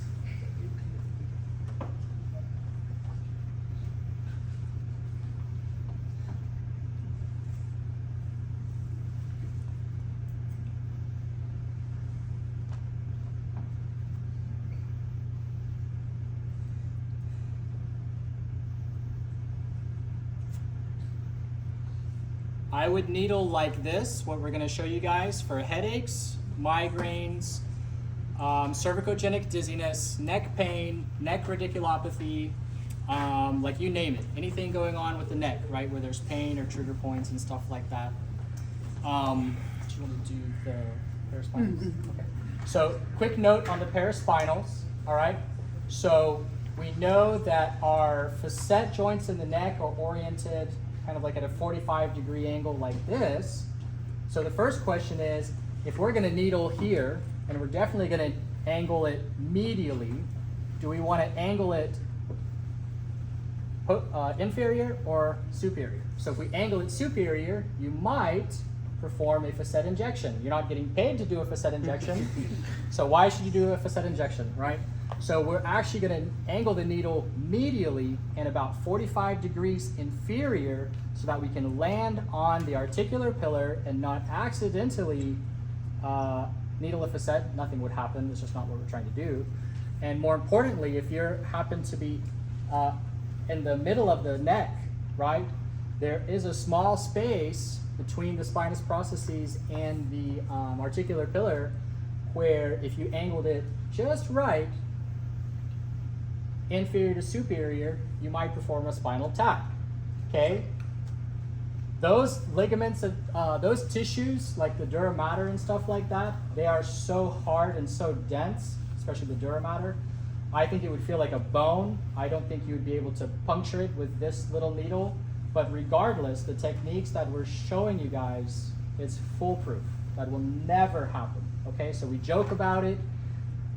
I would needle like this, what we're going to show you guys for headaches, migraines, cervicogenic dizziness, neck pain, neck radiculopathy, like you name it. Anything going on with the neck, right, where there's pain or trigger points and stuff like that. Do you want to do the paraspinals? Okay. So quick note on the paraspinals, all right? So we know that our facet joints in the neck are oriented kind of like at a 45-degree angle like this. So the first question is, if we're going to needle here, and we're definitely going to angle it medially, do we want to angle it inferior or superior? So if we angle it superior, you might perform a facet injection. You're not getting paid to do a facet injection, so why should you do a facet injection, right? So we're actually going to angle the needle medially and about 45 degrees inferior so that we can land on the articular pillar and not accidentally needle a facet. Nothing would happen. It's just not what we're trying to do. And more importantly, if you happen to be in the middle of the neck, right, there is a small space between the spinous processes and the articular pillar where if you angled it just right, inferior to superior, you might perform a spinal tap, okay? Those ligaments, those tissues, like the dura mater and stuff like that, they are so hard and so dense, especially the dura mater. I think it would feel like a bone. I don't think you would be able to puncture it with this little needle, but regardless, the techniques that we're showing you guys, it's foolproof. That will never happen, okay? So we joke about it.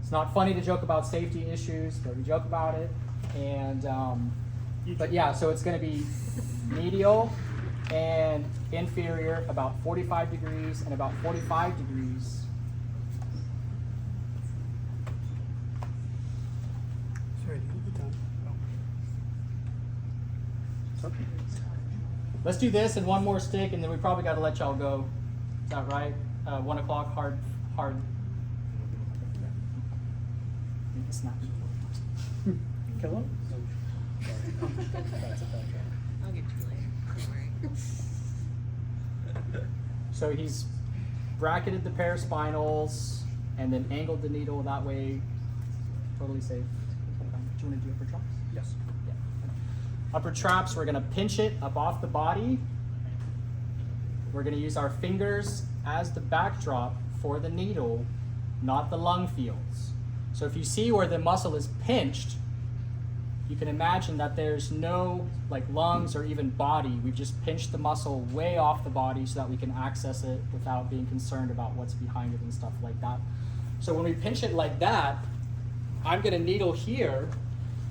It's not funny to joke about safety issues, but we joke about it. And, but yeah, so it's gonna be medial and inferior, about 45 degrees and about 45 degrees. Sorry, the time. Let's do this and one more stick, and then we probably gotta let y'all go. Is that right? 1 o'clock, hard. Kill him? I'll get you later. Don't worry. So he's bracketed the paraspinals and then angled the needle that way. Totally safe. Do you want to do upper traps? Yes. Yeah. Upper traps, we're going to pinch it up off the body. We're going to use our fingers as the backdrop for the needle, not the lung fields. So if you see where the muscle is pinched, you can imagine that there's no like lungs or even body. We've just pinched the muscle way off the body so that we can access it without being concerned about what's behind it and stuff like that. So when we pinch it like that, I'm gonna needle here,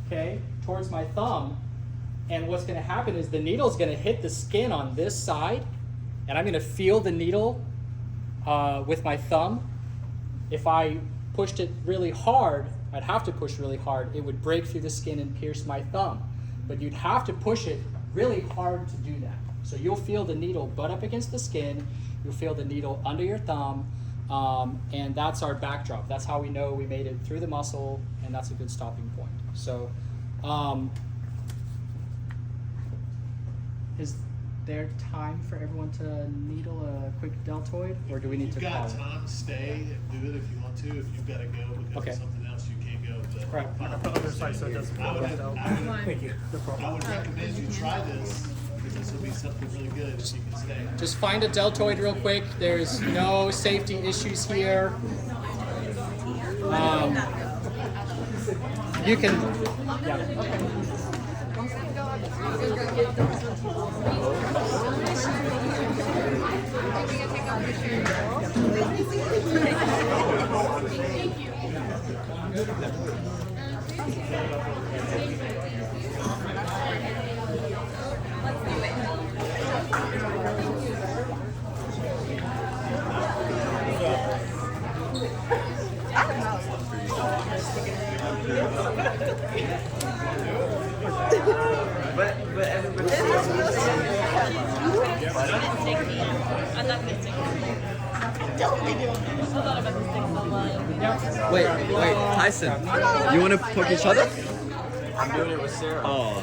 okay, towards my thumb, and what's gonna happen is the needle's gonna hit the skin on this side, and I'm gonna feel the needle with my thumb. If I pushed it really hard, I'd have to push really hard, it would break through the skin and pierce my thumb. But you'd have to push it really hard to do that. So you'll feel the needle butt up against the skin, you'll feel the needle under your thumb, and that's our backdrop. That's how we know we made it through the muscle, and that's a good stopping point. So, is there time for everyone to needle a quick deltoid, or do we need to You've got call it? time to stay and do it if you want to. If you've got to go because Okay. of something else, you can't go. But Right. fine. Other side so it doesn't I would, fall I down. would, Thank you. No I problem. would recommend you try this because this will be something really good if you can stay. Just find a deltoid real quick. There's no safety issues here. You can. Yeah. Wait, Tyson, you want to poke each other? I'm doing it with Sarah. Oh.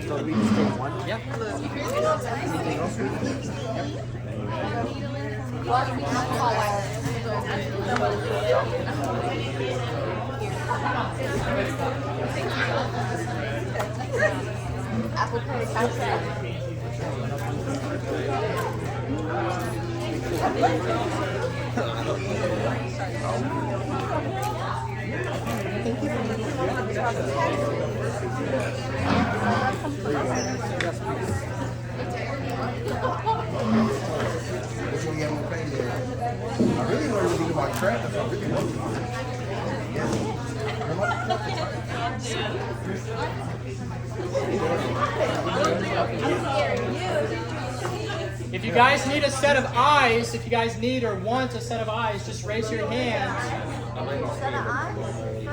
So we just take one? Yeah. Apple pie salsa. I really learned to think about craft if I really want If you guys need a set of eyes, if you guys need or want a set of eyes, just raise your hand. Set of eyes?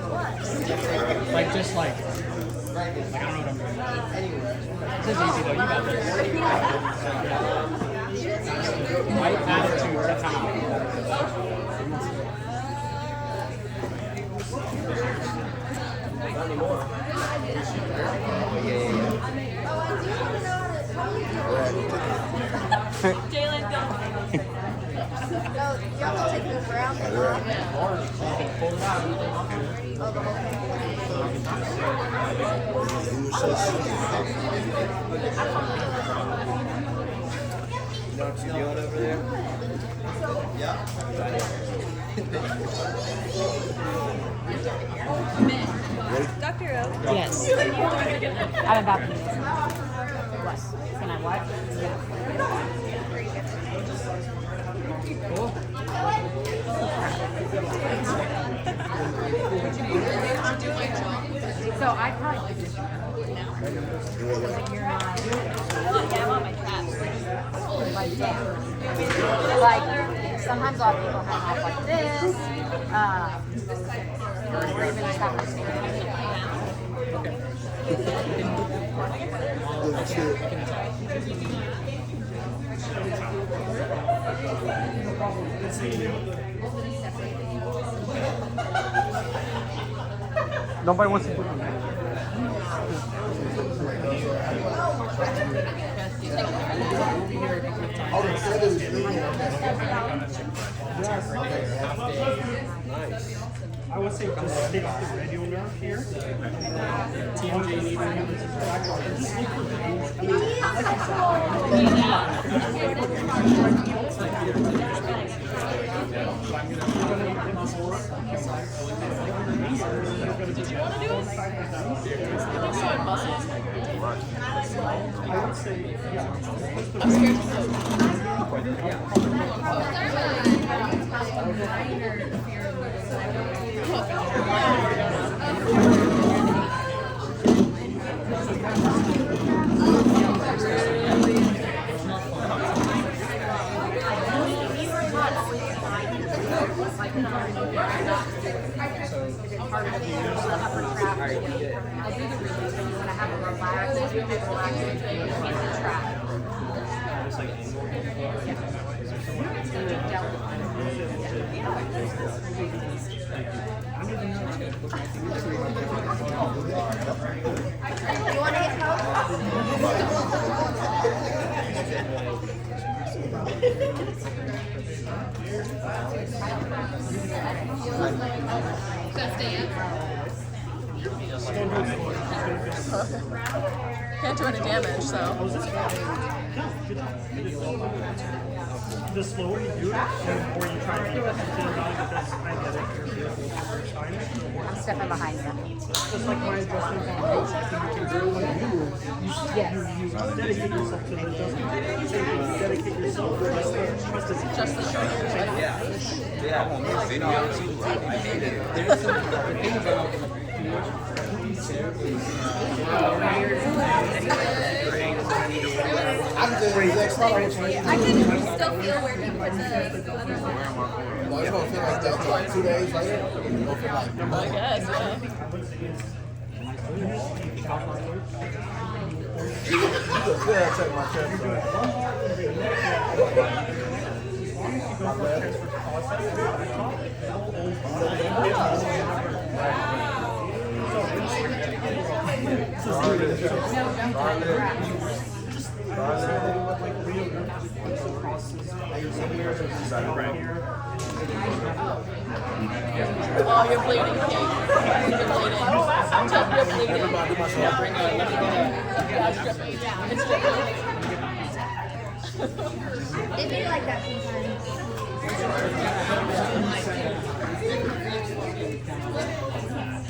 What? Like just like I don't know what I'm doing. This is easy though. You got this. Right attitude to time. Jalen, go. You have to take this round. Or you can pull it out. You know what you're doing over there? Dr. O. Yes. I'm about to do this. What? Can I what? So I probably just you're not Yeah, I want my traps. like down. Like sometimes a lot of people have off like this. Or even just have like Nobody wants to put them. I would say just stick the radial nerve here. harder to I'll have her trap. I'll do the release, but I have her relax. Relax the trap. It's gonna be delicate. You want to get help? Can't do any damage, so. The slower you do it, the more you try to keep it because I get it. I'm stepping behind you. Just like my adjustment on notes, I think you can do it when you dedicate yourself to the adjustment. You dedicate yourself to just the shoulder. Yeah, I want more video too. I need it. There's some thing about I can just relax my life. I can still feel where he put the other one. No, it's gonna feel like that for like 2 days later. It's gonna feel like I guess, yeah. yeah, check my chest. Oh, you're bleeding, Kate. You're bleeding. Tell me you're bleeding. Yeah, it's dripping. It's dripping. It be like that sometimes.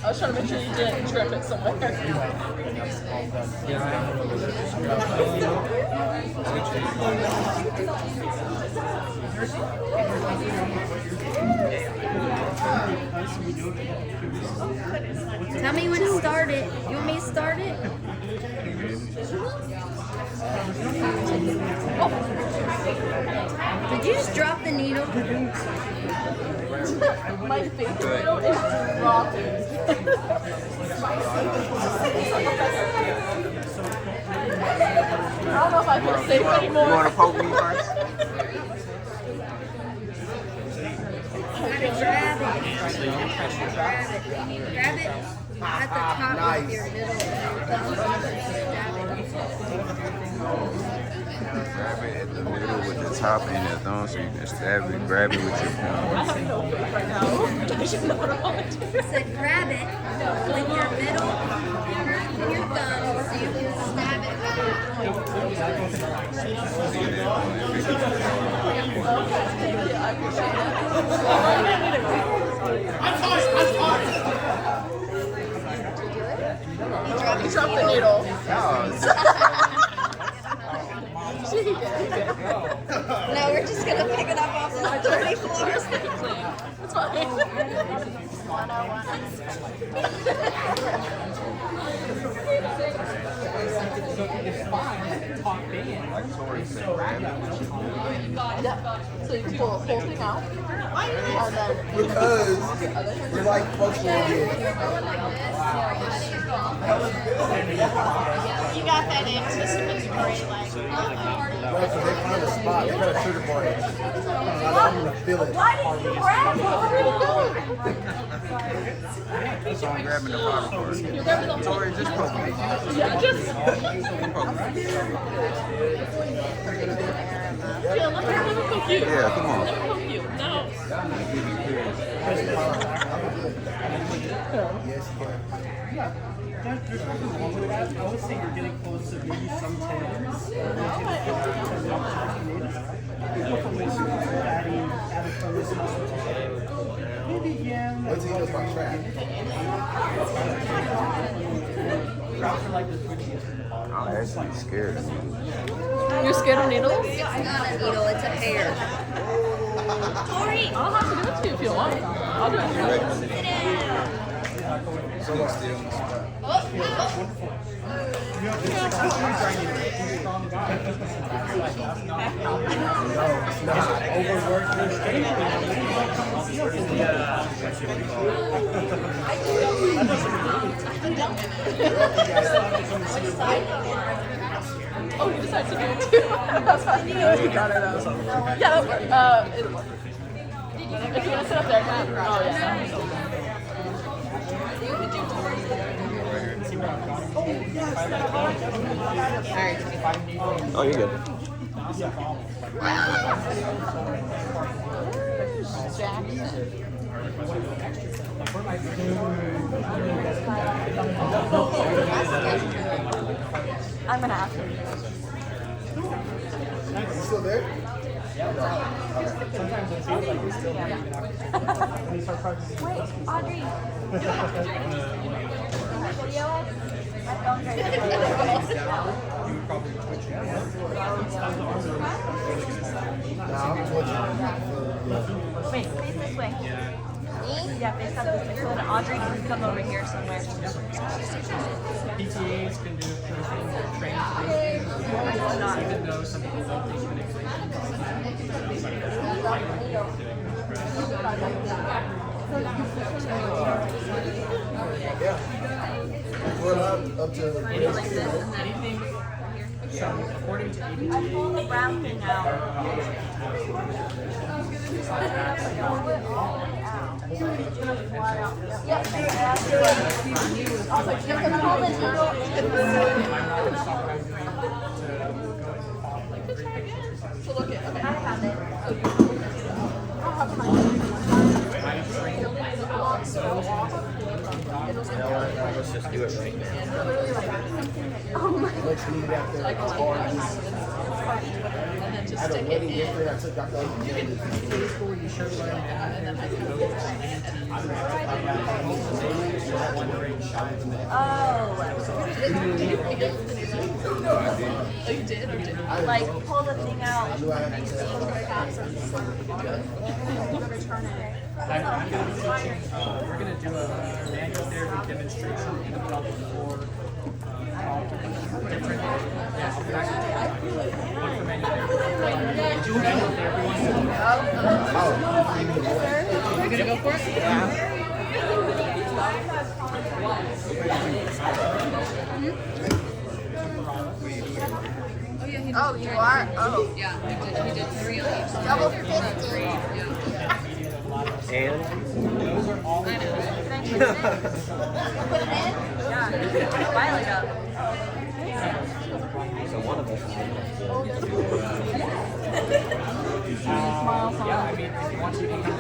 I was trying to make sure you didn't drip it somewhere. Tell me when to start it. You want me to start it? Did you just drop the needle? My favorite needle is dropping. I don't know if I feel safe anymore. You want to poke me first? Grab it. Grab it at the top of your middle and your thumb. Grab it at the middle with the top and the thumb so you can stab it, grab it with your I thumb. have no weight right now. I should know what I want to do. I said grab it with your middle and your thumb so you can stab it. Thank you. I appreciate it. He dropped the needle. He did. No, we're just gonna pick it up off the dirty floors. That's fine. Yeah. So you pull the whole thing out, and then Because we're like functional again. You got that anticipatory like. Right, so they find a spot, they got a trigger point. I want them to feel it. Why did you grab it? So I'm grabbing the bottom part. you're grabbing the whole. Tori, just poke me. Yeah, just. Poke me. Yeah, let me poke you. Yeah, come on. Let me poke you. No. Yes, you can. There's nothing wrong with that. I would say you're getting close to maybe some tendons. Maybe, yeah. Wait till you know my trap. I'm actually scared of you. You're scared of needles? It's not a needle, it's a hair. Tori! I'll have to do it to you if you want. I'll do it. Sit down. Oh, he decided to do it too. That's fine. He got it out. Yeah, that worked. It'll work. If you want to sit up there, can. Oh, yeah. Oh, you're good. Jackson. I'm gonna have to. You still there? Wait, Audrey. Video us? My phone's right there. No, I'm twitching. Wait, face this way. Yeah, face up this way. So that Audrey can come over here somewhere. PTAs can do things that train even though some people don't think We're allowed up to anything. So according to I pulled the brown thing out. Yep. I was like, you can pull this out. So look at. Okay. I have it. Let's just do it right now. let's leave it out there. It's hard. And then just I had a stick it wedding in. yesterday. I took out the And then I can go Oh, you did or didn't? Like, pull the thing out. I knew I had to Return it. I'm going to be teaching, we're going to do a manual therapy demonstration in the public for different, one for manual therapy. Do manual therapy once You're gonna go for it? Yeah. Oh, you are? Oh. Yeah, he did 3 on each. Double 50. And those are all Can I put it in? Put it in? Yeah, a while ago. so one of us. yeah, I mean, if you want to, you can come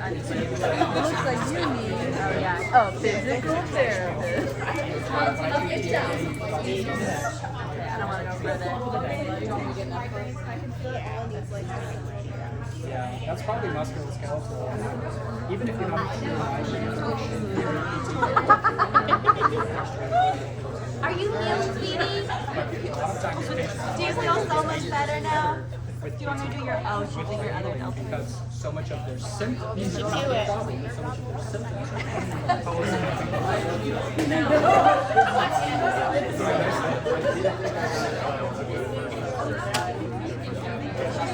Looks like you need Oh, yeah. a physical therapist. I don't want to go further. Yeah, that's probably musculoskeletal. Even if you're not Are you healed, sweetie? Do you feel so much better now? Do you want me to do your, oh, should do your other health? because so much of their symptoms, you should do it. So much of their symptoms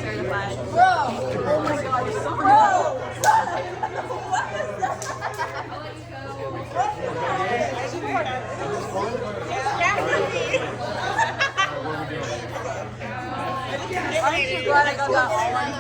Certified. Bro! Oh my god, you're so bro! Aren't you glad I got that all on